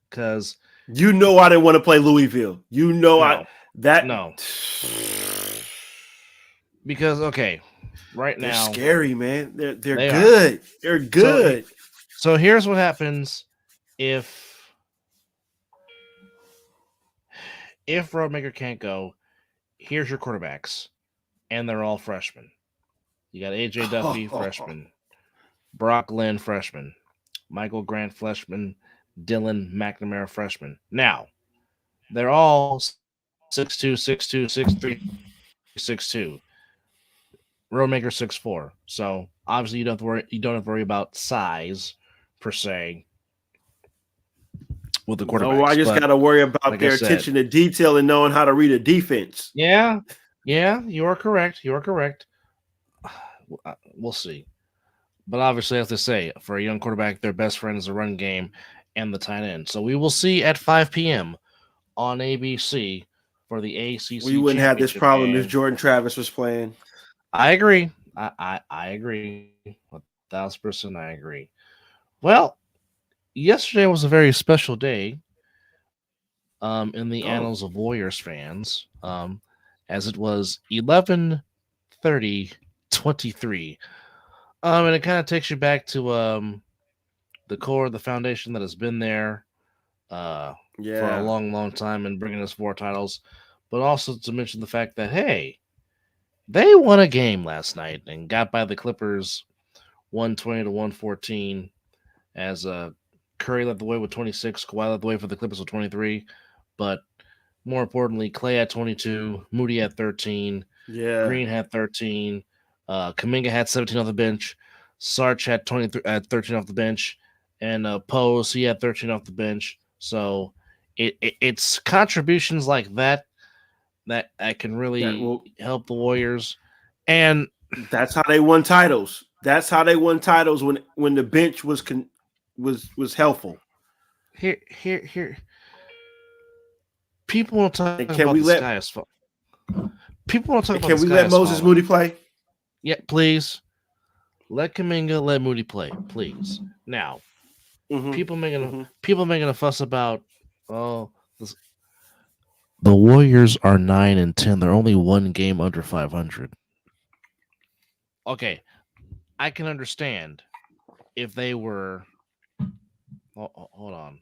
Because I didn't want to play Louisville. No. Because right now they're scary, man. They're good. They're good. So here's what happens if Roadmaker can't go. Here's your quarterbacks, and they're all freshmen. You got AJ Duffy, freshman. Brock Lynn, freshman. Michael Grant, freshman. Dylan McNamara, freshman. Now, they're all 6'2", 6'2", 6'3", 6'2". Roadmaker 6'4". So obviously you don't have to worry about size per se with the quarterbacks. No, I just got to worry about their attention to detail and knowing how to read a defense. Yeah, you are correct. We'll see. But obviously, as they say, for a young quarterback, their best friend is the run game and the tight end. So we will see at 5 p.m. on ABC for the ACC. We wouldn't have this problem if Jordan Travis was playing. I agree. I agree. 1,000% I agree. Well, yesterday was a very special day in the annals of Warriors fans, as it was 11-30-23. And it kind of takes you back to the core, the foundation that has been there for a long, long time and bringing us 4 titles, but also to mention the fact that, hey, they won a game last night and got by the Clippers 120-114 as Curry led the way with 26, Kawhi led the way for the Clippers with 23, but more importantly, Clay had 22, Moody had 13, Green had 13, Kuminga had 17 off the bench, Sarge had 13 off the bench, and Pose, he had 13 off the bench. So it's contributions like that can really help the Warriors. And that's how they won titles. That's how they won titles when the bench was helpful. Here. People want to talk about the sky as fuck. People want to talk about the sky. Can we let Moses Moody play? Yeah, please. Let Kuminga, let Moody play, please. Now, people making a fuss about the Warriors are 9-10. They're only one game under 500. Okay, I can understand if they were. Hold on.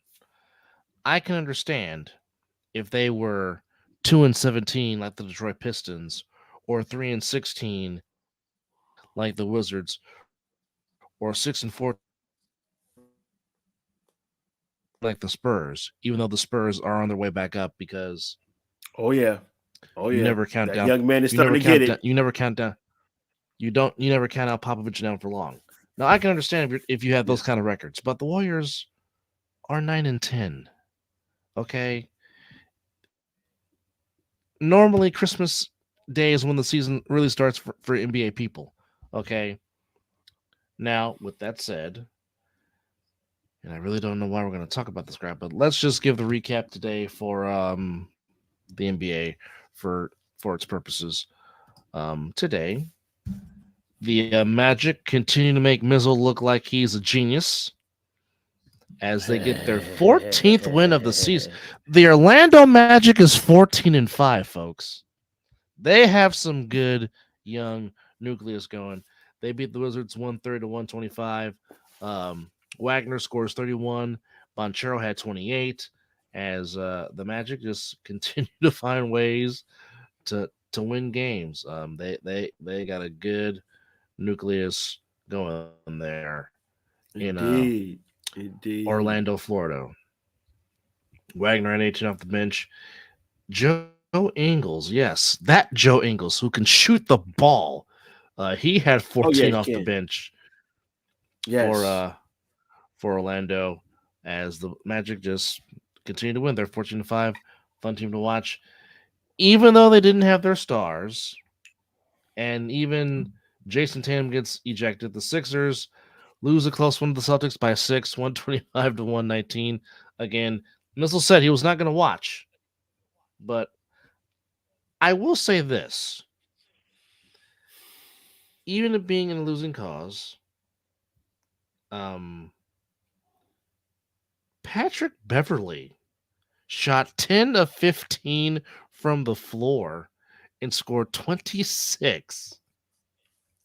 I can understand if they were 2-17 like the Detroit Pistons, or 3-16 like the Wizards, or 6-4 like the Spurs, even though the Spurs are on their way back up because Oh You yeah, never count that down. young man is You never starting to get count down. it. You never count down. You never count out Popovich down for long. Now I can understand if you have Yeah, those kind of records, but the Warriors are 9-10. Okay, normally Christmas Day is when the season really starts for NBA people. Okay, now with that said, and I really don't know why we're going to talk about this crap, but let's just give the recap today for the NBA for its purposes. Today, the Magic continue to make Mizzle look like he's a genius as they get their 14th win of the season. The Orlando Magic is 14-5, folks. They have some good young nucleus going. They beat the Wizards 130 to 125. Wagner scores 31. Bonchero had 28. As the Magic just continue to find ways to win games. They got a good nucleus going there in indeed, indeed. Orlando, Florida. Wagner had 18 off the bench. Joe Ingles, yes, that Joe Ingles who can shoot the ball. He had Oh yeah, 14 he off the can. bench for Yes. Orlando as the Magic just continue to win. They're 14-5, fun team to watch. Even though they didn't have their stars, and even Jason Tatum gets ejected, the Sixers lose a close one to the Celtics by 6, 125 to 119. Again, Mizzle said he was not going to watch, but I will say this. Even if being in a losing cause, um, Patrick Beverly shot 10 of 15 from the floor and scored 26.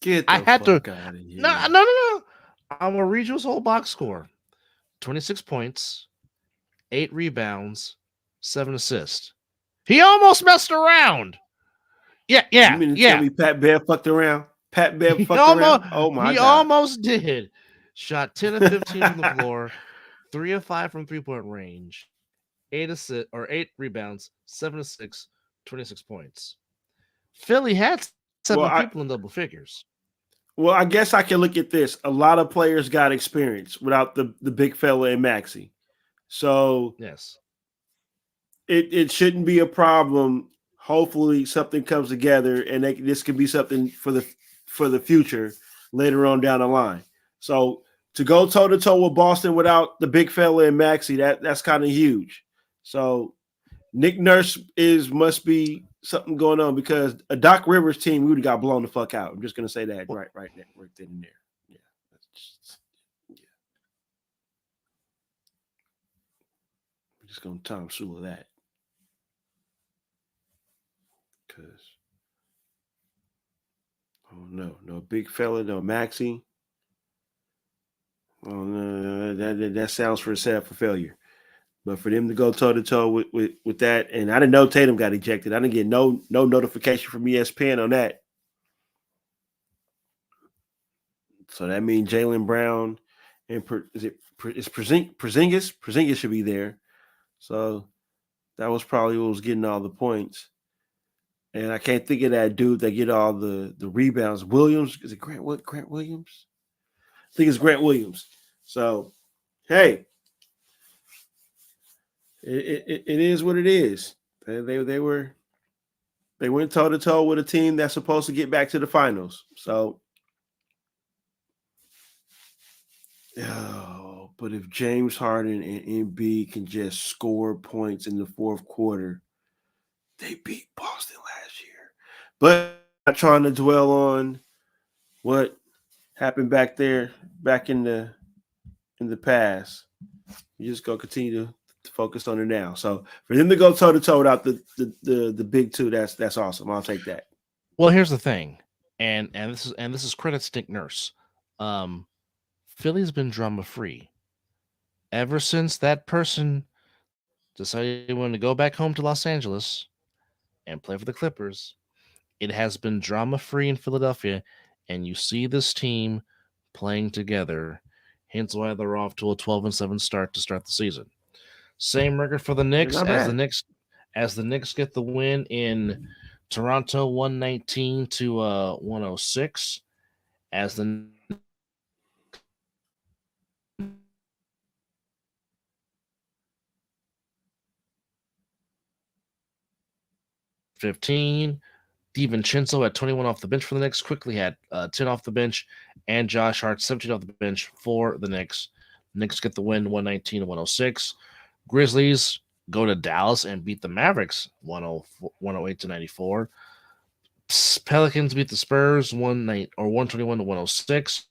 Get I the had to fuck out of no here. no no no. I'm gonna read you his whole box score: 26 points, 8 rebounds, 7 assists. He almost messed around. Yeah, You yeah, mean to tell yeah. me Pat Bear fucked around? Pat Bear He fucked almost around? Oh my he god. almost did. Shot 10 of 15 from the floor, 3 of 5 from 3-point range, 8 rebounds, 7 of 6, 26 points. Philly had 7 well, people I in double figures. well, I guess I can look at this. A lot of players got experience without the big fella and Maxi. So Yes. it shouldn't be a problem. Hopefully something comes together and this could be something for the future later on down the line. So to go toe to toe with Boston without the big fella and Maxi, that's kind of huge. So Nick Nurse must be something going on because a Doc Rivers team we would have got blown the fuck out. I'm just gonna say that right then and there. Yeah, that's just, yeah. We're just gonna Tom Sula that because oh no big fella, no Maxi. Oh no, that sounds for a set for failure. But for them to go toe to toe with that, and I didn't know Tatum got ejected. I didn't get no notification from ESPN on that. So that means Jaylen Brown and Porzingis? Porzingis should be there. So that was probably what was getting all the points. And I can't think of that dude that get all the rebounds. Williams, is it Grant Williams? I think it's Grant Williams. So hey, it is what it is. They went toe to toe with a team that's supposed to get back to the finals. So but if James Harden and Embiid can just score points in the fourth quarter, they beat Boston last year. But I'm not trying to dwell on what happened back there, back in the past. You just go continue to focus on it now. So for them to go toe to toe without the big two, that's awesome. I'll take that. Well, here's the thing, and this is credit to Nick Nurse. Philly's been drama free ever since that person decided he wanted to go back home to Los Angeles and play for the Clippers. It has been drama free in Philadelphia, and you see this team playing together. Hence why they're off to a 12-7 start to start the season. Same record for the Knicks Not as the bad. Knicks as the Knicks get the win in Toronto, 119 to 106. As the 15, DiVincenzo at 21 off the bench for the Knicks, quickly had 10 off the bench, and Josh Hart 17 off the bench for the Knicks. Knicks get the win 119 to 106. Grizzlies go to Dallas and beat the Mavericks 108 to 94. Pelicans beat the Spurs 121 to 106.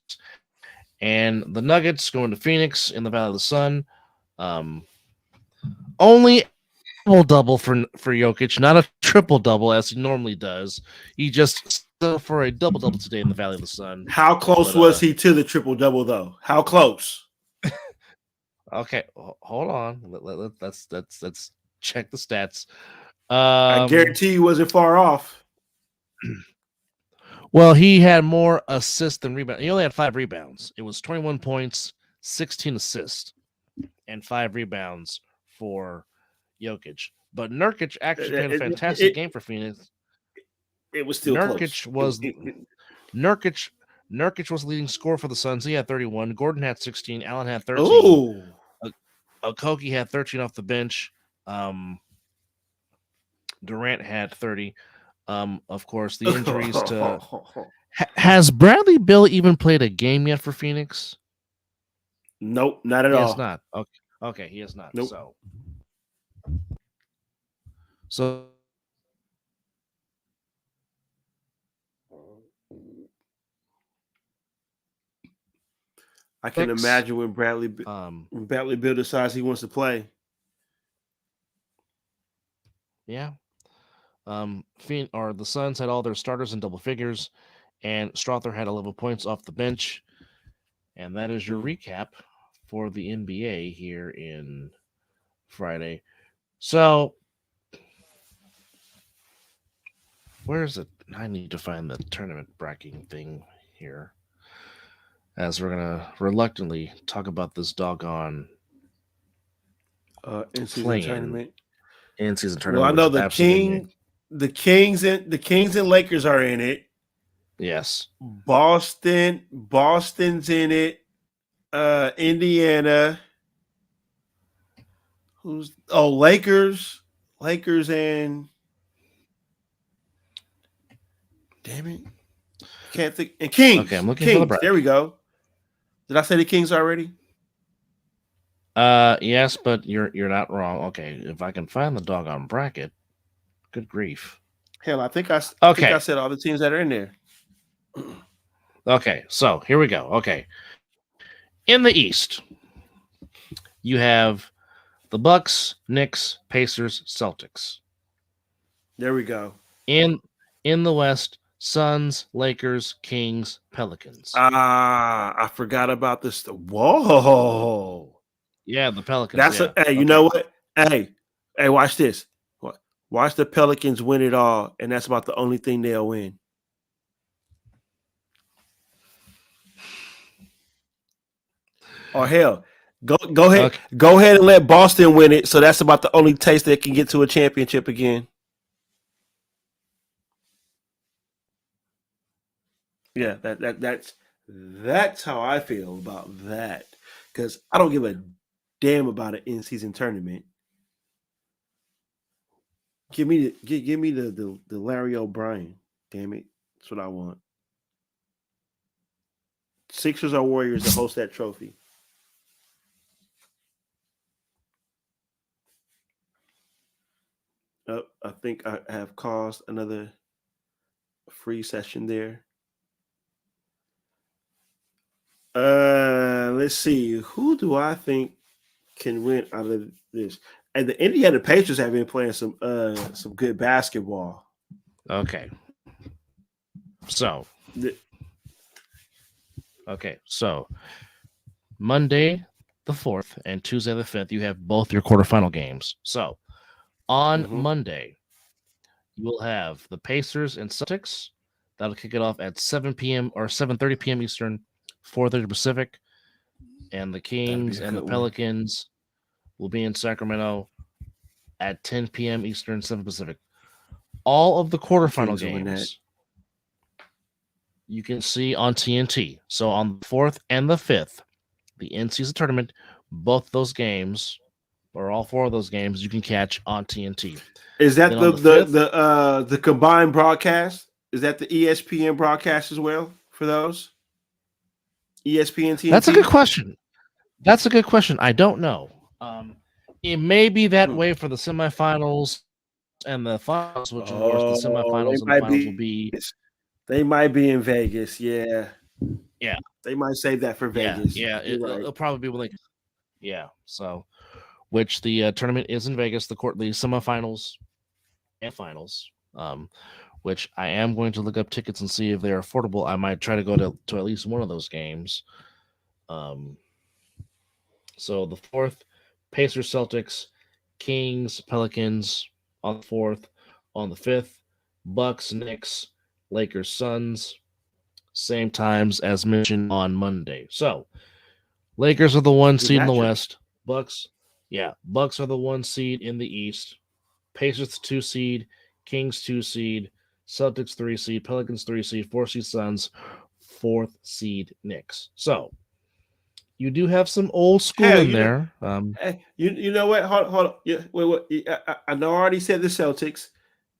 And the Nuggets going to Phoenix in the Valley of the Sun. Only double for Jokic, not a triple double as he normally does. He just settled for a double today in the Valley of the Sun. How close was he to the triple double though? How close? Okay, hold on. Let's check the stats. I guarantee he wasn't far off. Well, he had more assists than rebounds. He only had 5 rebounds. It was 21 points, 16 assists, and 5 rebounds for Jokic. But Nurkic actually played a fantastic game for Phoenix. It was still Nurkic close. Nurkic was the leading scorer for the Suns. He had 31. Gordon had 16. Allen had 13. Ooh. Okogie had 13 off the bench. Durant had 30. Of course, the injuries to has Bradley Beal even played a game yet for Phoenix? Nope, not at all. He has not. Okay, he has not. Nope. So I can imagine when Bradley Beal decides he wants to play. Yeah. The Suns had all their starters in double figures, and Strother had 11 points off the bench. And that is your recap for the NBA here in Friday. So, where is it? I need to find the tournament bracketing thing here, as we're gonna reluctantly talk about this doggone in-season tournament. In-season tournament. Well, I know the Kings and Lakers are in it. Yes. Boston's in it. Indiana. Lakers and damn it. Can't think. And Kings. Okay, I'm looking Kings. for the bracket. There we go. Did I say the Kings already? Yes, but you're not wrong. Okay, if I can find the doggone bracket, good grief. Hell, I think I said all the teams that are in there. Okay, so here we go. Okay, in the East, you have the Bucks, Knicks, Pacers, Celtics. There we go. In the West, Suns, Lakers, Kings, Pelicans. I forgot about this. Whoa. Yeah, the Pelicans. Hey, you know what? Hey, watch this. Watch the Pelicans win it all, and that's about the only thing they'll win. Or hell, go ahead, Okay. Go ahead and let Boston win it. So that's about the only taste they can get to a championship again. Yeah, that's how I feel about that. Because I don't give a damn about an in-season tournament. Give me the Larry O'Brien. Damn it. That's what I want. Sixers or Warriors to host that trophy. I think I have caused another free session there. Let's see. Who do I think can win out of this? And the Indiana Pacers have been playing some good basketball. Okay. So Monday the 4th and Tuesday the 5th, you have both your quarterfinal games. So on Monday, you will have the Pacers and Celtics. That'll kick it off at 7 p.m. or 7:30 p.m. Eastern, 4:30 Pacific. And the Kings and the Pelicans will be in Sacramento at 10 p.m. Eastern, 7 Pacific. All of the quarterfinal doing that. games you can see on TNT. So on the 4th and the 5th, the in-season tournament, both those games, or all 4 of those games, you can catch on TNT. Is that Then the on the 5th, the combined broadcast? Is that the ESPN broadcast as well for those? ESPN TNT? That's a good question. That's a good question. I don't know. It may be that way for the semifinals and the finals, which of course the semifinals and the finals will be. They might be in Vegas. Yeah. Yeah. They might save that for Vegas. Yeah. Right. It'll probably be like, yeah. So, which the tournament is in Vegas, the semifinals and finals. Which I am going to look up tickets and see if they're affordable. I might try to go to at least one of those games. So the 4th, Pacers, Celtics, Kings, Pelicans on the 4th. On the 5th, Bucks, Knicks, Lakers, Suns. Same times as mentioned on Monday. So Lakers are the 1 seed in the West. Bucks are the 1 seed in the East. Pacers the 2 seed. Kings 2 seed. Celtics 3 seed. Pelicans 3 seed. 4 seed Suns. 4th seed Knicks. So you do have some old school in there. You know what? Hold on. Wait. I know I already said the Celtics,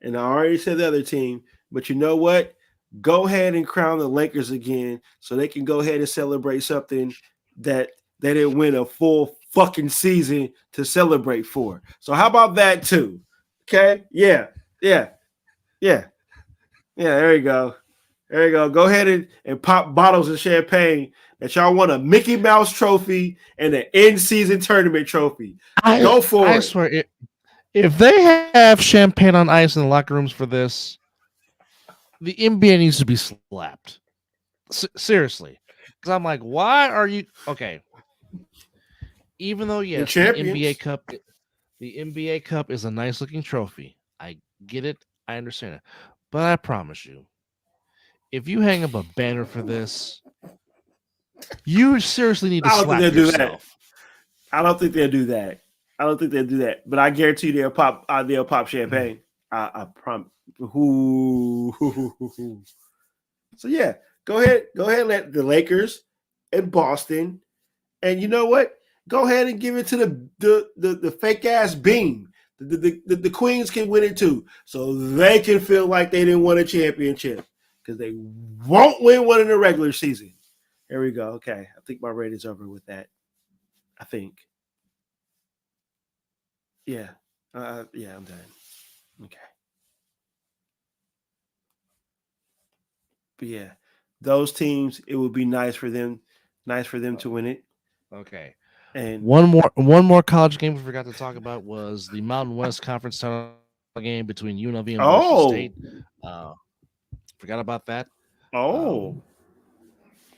and I already said the other team. But you know what? Go ahead and crown the Lakers again, so they can go ahead and celebrate something that they didn't win a full fucking season to celebrate for. So how about that too? Okay. Yeah. There you go. Go ahead and pop bottles of champagne that y'all won a Mickey Mouse trophy and an in-season tournament trophy. Go for it. I swear, if they have champagne on ice in the locker rooms for this, the NBA needs to be slapped. Seriously. Because I'm like, why are you... Okay. Even though, yes, the NBA Cup is a nice-looking trophy. I get it. I understand it. But I promise you, if you hang up a banner for this, you seriously need to slap yourself. I don't think they'll do that. But I guarantee you they'll pop champagne. I promise. So yeah, go ahead. Let the Lakers and Boston, and you know what? Go ahead and give it to the fake ass Beam. The Queens can win it too, so they can feel like they didn't win a championship because they won't win one in the regular season. There we go. Okay, I think my rating's over with that. I think. Yeah. I'm done. Okay. But yeah, those teams, it would be nice for them to win it. Okay. And one more college game we forgot to talk about was the Mountain West Conference title game between UNLV and Boise State. Forgot about that.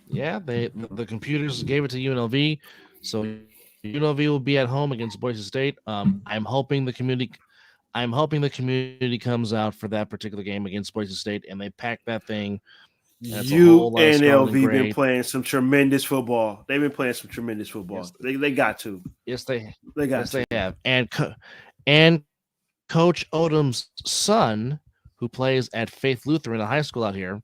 Yeah, the computers gave it to UNLV, so UNLV will be at home against Boise State. I'm hoping the community comes out for that particular game against Boise State, and they pack that thing. UNLV been playing some tremendous football. They've been playing some tremendous football. Yes, they got to. Yes, they have. And Coach Odom's son, who plays at Faith Lutheran, a high school out here,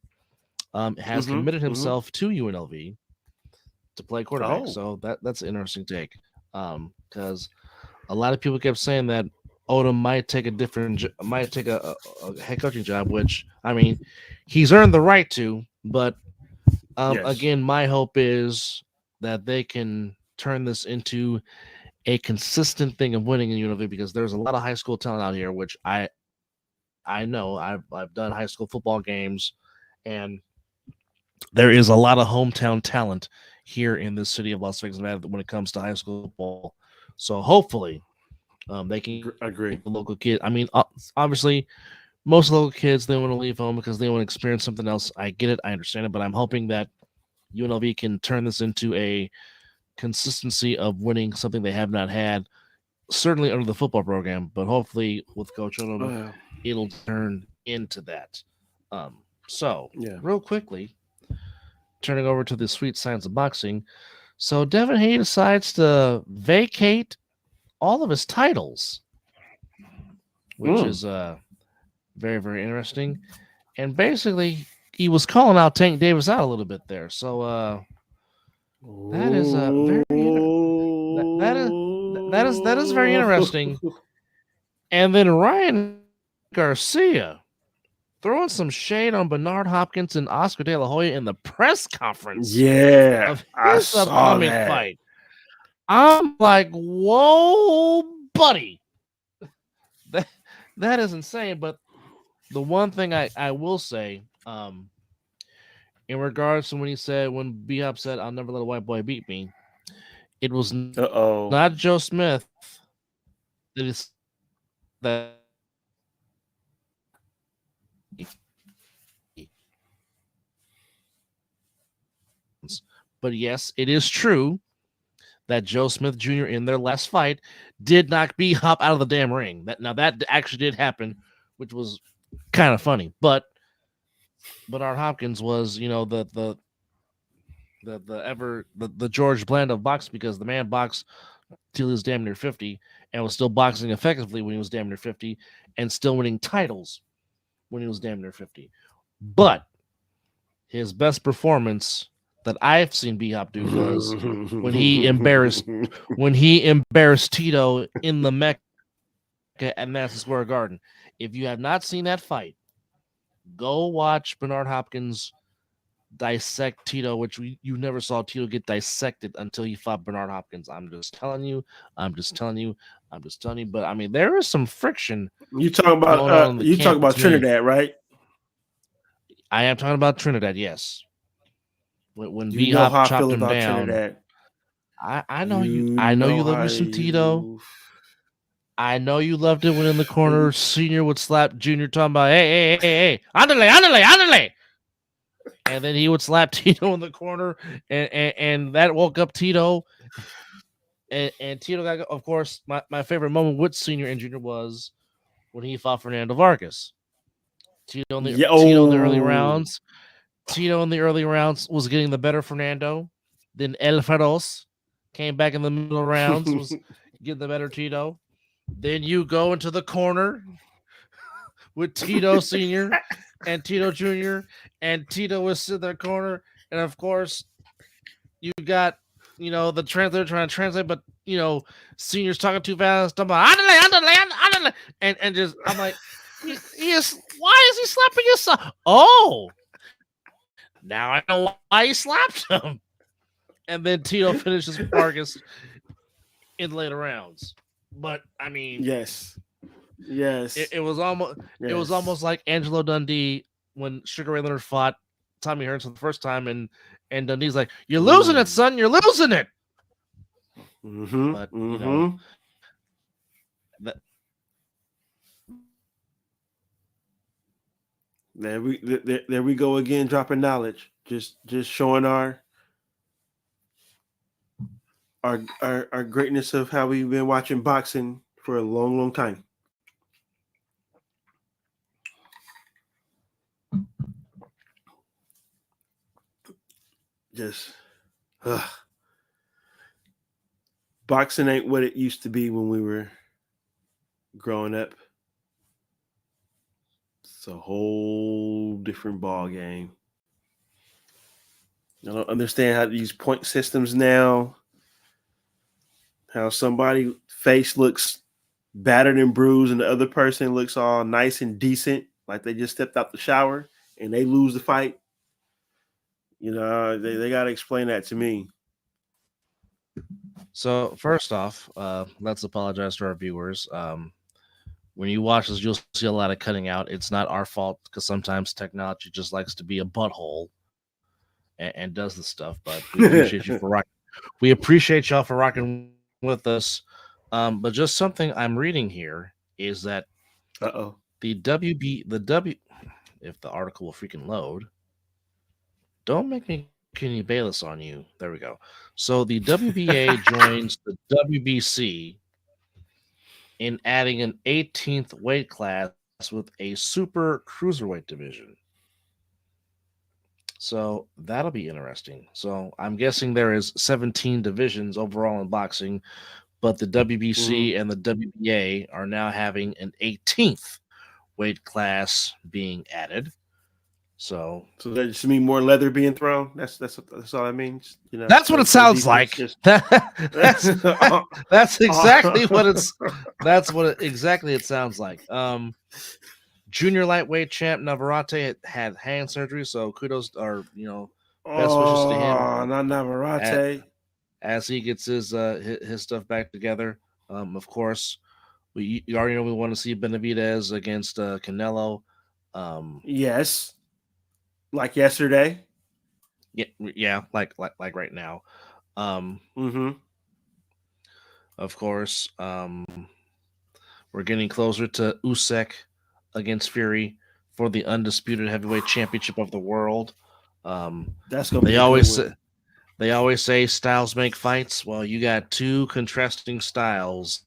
has committed himself to UNLV to play quarterback. So that's an interesting take. Because a lot of people kept saying that Odom might take a head coaching job, which I mean, he's earned the right to. But again, my hope is that they can turn this into a consistent thing of winning in UNLV, because there's a lot of high school talent out here, which I know. I've done high school football games, and there is a lot of hometown talent here in the city of Las Vegas, Nevada, when it comes to high school football. So hopefully they can agree with the local kid. I mean, obviously, most local kids, they want to leave home because they want to experience something else. I get it. I understand it. But I'm hoping that UNLV can turn this into a consistency of winning something they have not had, certainly under the football program, but hopefully with Coach Odom, it'll turn into that. Real quickly, turning over to the sweet science of boxing. So Devin Haney decides to vacate all of his titles. which is very, very interesting. And basically, he was calling out Tank Davis out a little bit there. So that is that is very interesting. And then Ryan Garcia throwing some shade on Bernard Hopkins and Oscar De La Hoya in the press conference. Yeah, of I his saw upcoming that. fight. I'm like, whoa, buddy. That is insane. But the one thing I will say, in regards to when he said, when B-Hop said, I'll never let a white boy beat me, it was not Joe Smith that is that. But yes, it is true that Joe Smith Jr. in their last fight did knock B-Hop out of the damn ring. That actually did happen, which was kind of funny. But Bernard Hopkins was, the George Bland of boxing, because the man boxed till he was damn near 50 and was still boxing effectively when he was damn near 50 and still winning titles when he was damn near 50. But his best performance that I've seen B-Hop do was when he embarrassed Tito in the Mecca at Madison Square Garden. If you have not seen that fight, go watch Bernard Hopkins dissect Tito, which you never saw Tito get dissected until he fought Bernard Hopkins. I'm just telling you. But I mean, there is some friction. You talking about Trinidad, right? I am talking about Trinidad, yes. When you know how chopped I feel him about down, Trinidad. I know you. I know you love me some Tito. I know you loved it when in the corner Senior would slap Junior, talking about hey, andale. And then he would slap Tito in the corner, and that woke up Tito. And Tito got, of course, my favorite moment with Senior and Junior was when he fought Fernando Vargas. Tito in the early rounds. Tito in the early rounds was getting the better Fernando. Then El Feroz came back in the middle rounds, was getting the better Tito. Then you go into the corner with Tito Sr. and Tito Jr. And Tito was in the corner. And of course, you got, the translator trying to translate, but, Senior's talking too fast. Talking about, andale. And just, I'm like, why is he slapping his son? Oh, now I know why he slapped him. And then Tito finishes Vargas in later rounds. But I mean, yes, it was almost like Angelo Dundee when Sugar Ray Leonard fought Tommy Hearns for the first time, and Dundee's like, "You're losing it, son. You're losing it." Mm-hmm. But there we go again, dropping knowledge. Just showing our greatness of how we've been watching boxing for a long, long time. Just boxing ain't what it used to be when we were growing up. It's a whole different ball game. I don't understand how these point systems now. How somebody's face looks battered and bruised and the other person looks all nice and decent, like they just stepped out the shower, and they lose the fight. They got to explain that to me. So first off, let's apologize to our viewers. When you watch this, you'll see a lot of cutting out. It's not our fault, because sometimes technology just likes to be a butthole and does the stuff. But we appreciate you for rocking. We appreciate y'all for rocking with us. But just something I'm reading here is that if the article will freaking load, don't make me Kenny Bayless on you. There we go. So the WBA joins the WBC in adding an 18th weight class with a super cruiserweight division. So that'll be interesting. So I'm guessing there is 17 divisions overall in boxing, but the WBC and the WBA are now having an 18th weight class being added. So that just mean more leather being thrown. That's all that means. You know, that's what it sounds like. That's exactly what it's. That's what exactly it sounds like. Junior lightweight champ Navarrete had hand surgery, so kudos or best wishes to him. Oh, not Navarrete. As he gets his stuff back together. Of course, you already know we want to see Benavidez against Canelo. Yes, like yesterday. Yeah, like right now. Of course, we're getting closer to Usyk against Fury for the undisputed heavyweight championship of the world. That's gonna be a good one. They always say styles make fights. Well, you got two contrasting styles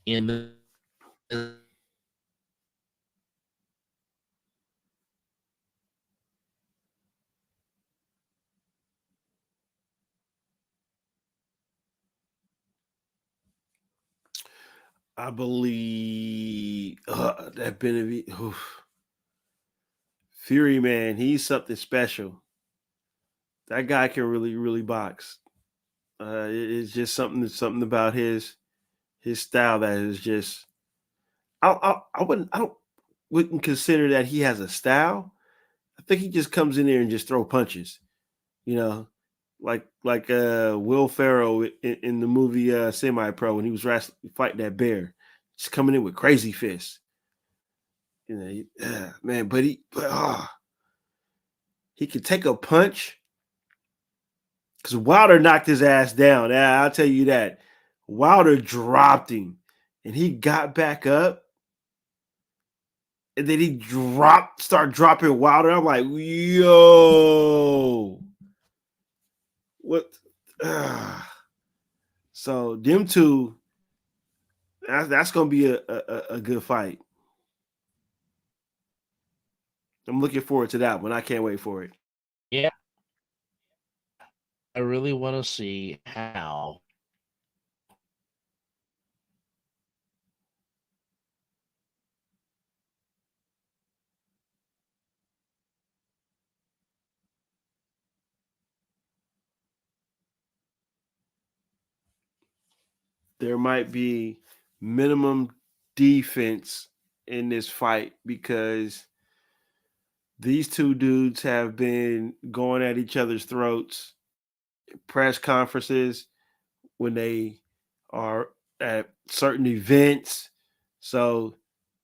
in the I believe that Benavidez. Fury, man, he's something special. That guy can really box. It's just something about his style that is just. I wouldn't consider that he has a style. I think he just comes in there and just throw punches. You know, like Will Ferrell in the movie Semi Pro when he was fighting that bear, just coming in with crazy fists. You know, man, but he could take a punch. Because Wilder knocked his ass down. I'll tell you that. Wilder dropped him, and he got back up, and then he started dropping Wilder. I'm like, yo, what? So them two, that's gonna be a good fight. I'm looking forward to that one. I can't wait for it. Yeah. I really want to see how there might be minimum defense in this fight because these two dudes have been going at each other's throats in press conferences when they are at certain events. So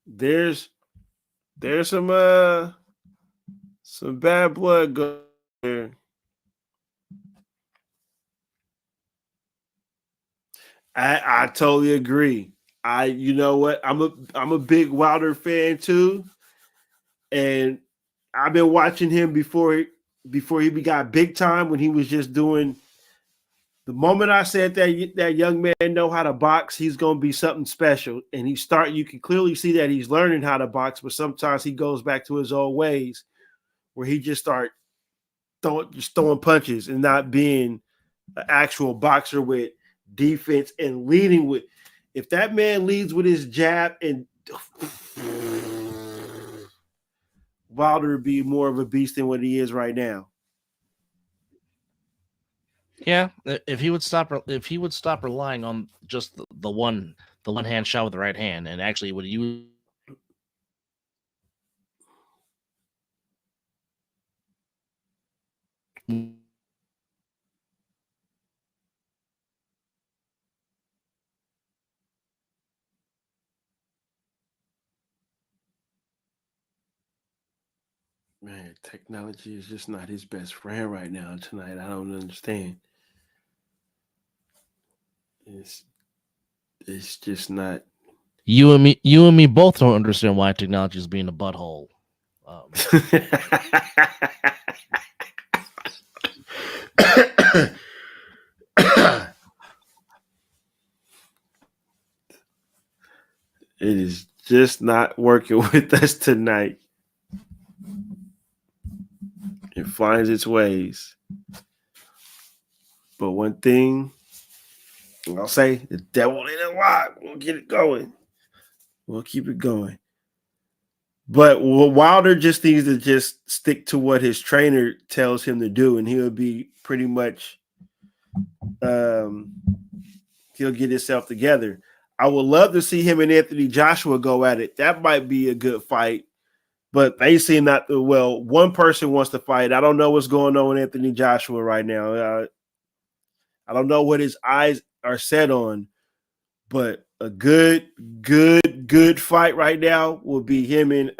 there's some bad blood going there. I totally agree. You know what? I'm a big Wilder fan too, and I've been watching him before he got big time when he was just doing. The moment I said that young man know how to box, he's gonna be something special. And you can clearly see that he's learning how to box, but sometimes he goes back to his old ways where he just start throwing punches and not being an actual boxer with defense and leading with. If that man leads with his jab, and Wilder would be more of a beast than what he is right now. Yeah, if he would stop relying on just the one hand shot with the right hand and actually would use Man, technology is just not his best friend right now tonight. I don't understand. It's just not. you and me both don't understand why technology is being a butthole. It is just not working with us tonight. It finds its ways. But one thing I'll say the devil in a lot. We'll get it going. We'll keep it going. But Wilder just needs to just stick to what his trainer tells him to do, and he'll be pretty much he'll get himself together. I would love to see him and Anthony Joshua go at it. That might be a good fight. But they seem not to, well, one person wants to fight. I don't know what's going on with Anthony Joshua right now. I don't know what his eyes are set on, but a good fight right now will be him and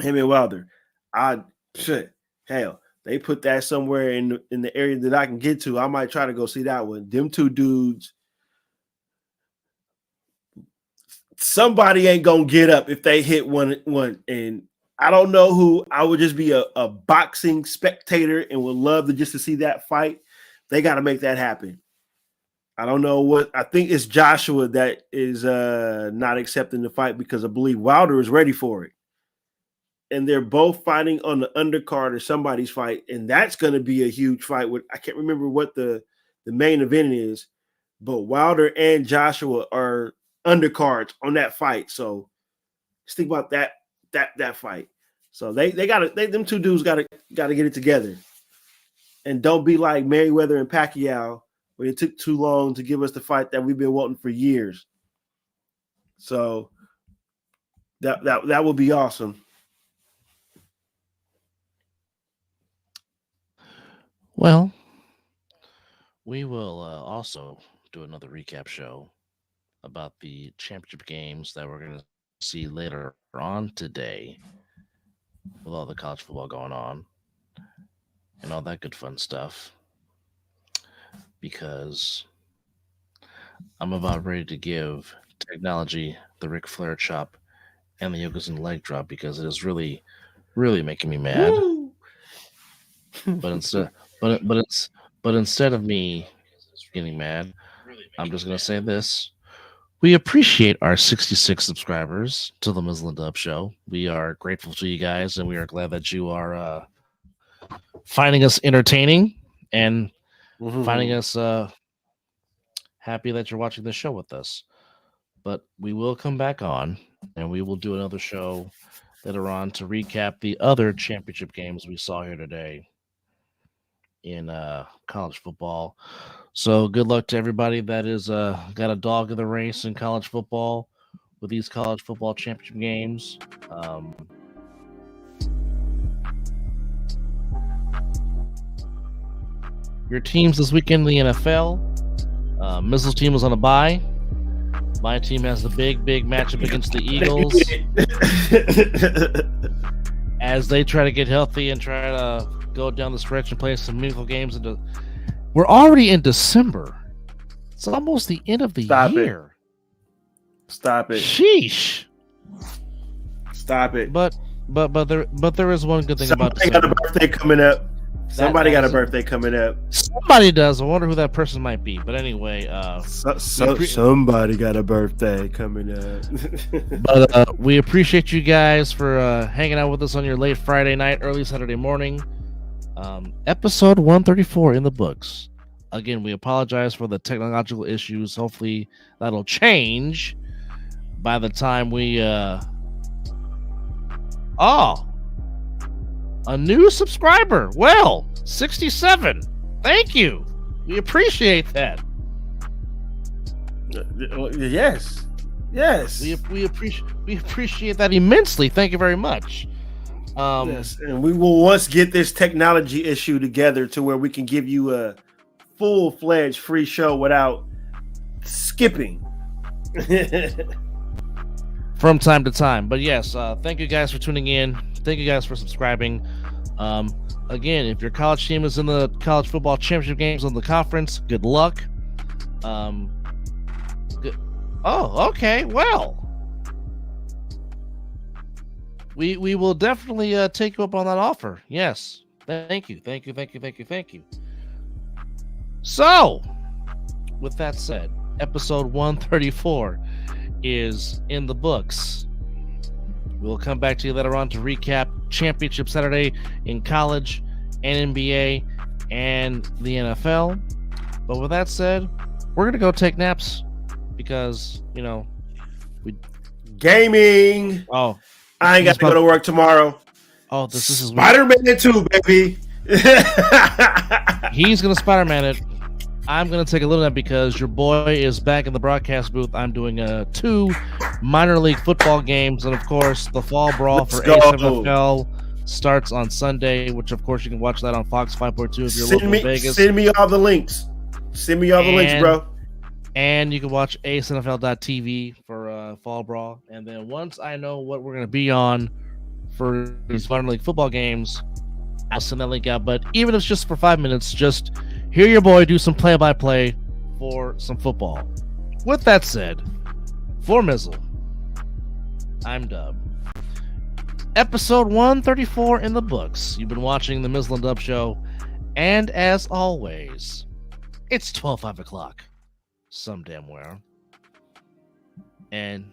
Wilder. Hell, they put that somewhere in the area that I can get to. I might try to go see that one. Them two dudes. Somebody ain't gonna get up if they hit one, and I don't know who. I would just be a boxing spectator and would love to see that fight. They got to make that happen. I don't know what. I think it's Joshua that is not accepting the fight because I believe Wilder is ready for it, and they're both fighting on the undercard of somebody's fight, and that's going to be a huge fight. I can't remember what the main event is, but Wilder and Joshua are undercards on that fight. So just think about that fight. So them two dudes gotta get it together. And don't be like Mayweather and Pacquiao, where it took too long to give us the fight that we've been wanting for years. So that would be awesome. Well, we will also do another recap show about the championship games that we're going to see later on today with all the college football going on and all that good fun stuff, because I'm about ready to give technology the Ric Flair chop and the Yokozuna leg drop, because it is really, really making me mad. But instead of me getting mad, I'm just going to say this. We appreciate our 66 subscribers to the Mizzle Dub Show. We are grateful to you guys, and we are glad that you are finding us entertaining and finding us happy that you're watching the show with us. But we will come back on, and we will do another show later on to recap the other championship games we saw here today in college football. So good luck to everybody that is got a dog in the race in college football with these college football championship games. Your teams this weekend in the NFL. Mizzle's team was on a bye. My team has the big matchup against the Eagles as they try to get healthy and try to go down the stretch and play some meaningful games. We're already in December. It's almost the end of the year. Stop it. Sheesh. Stop it. But there is one good thing about December. Somebody got a birthday coming up. Somebody got a birthday coming up. Somebody does. I wonder who that person might be. But anyway, somebody got a birthday coming up. But we appreciate you guys for hanging out with us on your late Friday night, early Saturday morning. Episode 134 in the books. Again, we apologize for the technological issues. Hopefully that'll change by the time we a new subscriber. Well, 67. Thank you. We appreciate that. Yes. We appreciate that immensely. Thank you very much. Yes, and we will once get this technology issue together to where we can give you a full-fledged free show without skipping from time to time. But yes, thank you guys for tuning in. Thank you guys for subscribing. Again, if your college team is in the college football championship games on the conference, good luck. Good. Oh, okay. Well, we will definitely take you up on that offer. Yes. Thank you. So, with that said, episode 134 is in the books. We'll come back to you later on to recap Championship Saturday in college and NBA and the NFL. But with that said, we're gonna go take naps because Gaming. Oh, I ain't got to go to work tomorrow. Oh, this is Spider-Man 2, baby. He's gonna Spider-Man it. I'm gonna take a little nap because your boy is back in the broadcast booth. I'm doing 2 minor league football games, and of course, the fall brawl for ASFL starts on Sunday, which of course you can watch that on Fox 5.2 if you're local in Vegas. Send me all the links. Send me all the links, bro. And you can watch ASNFL.tv for fall brawl. And then once I know what we're gonna be on for these minor league football games, I'll send that link out. But even if it's just for 5 minutes, just hear your boy do some play-by-play for some football. With that said, for Mizzle, I'm Dub. Episode 134 in the books. You've been watching the Mizzle Dub Show, and as always, it's 5 o'clock some damn where. And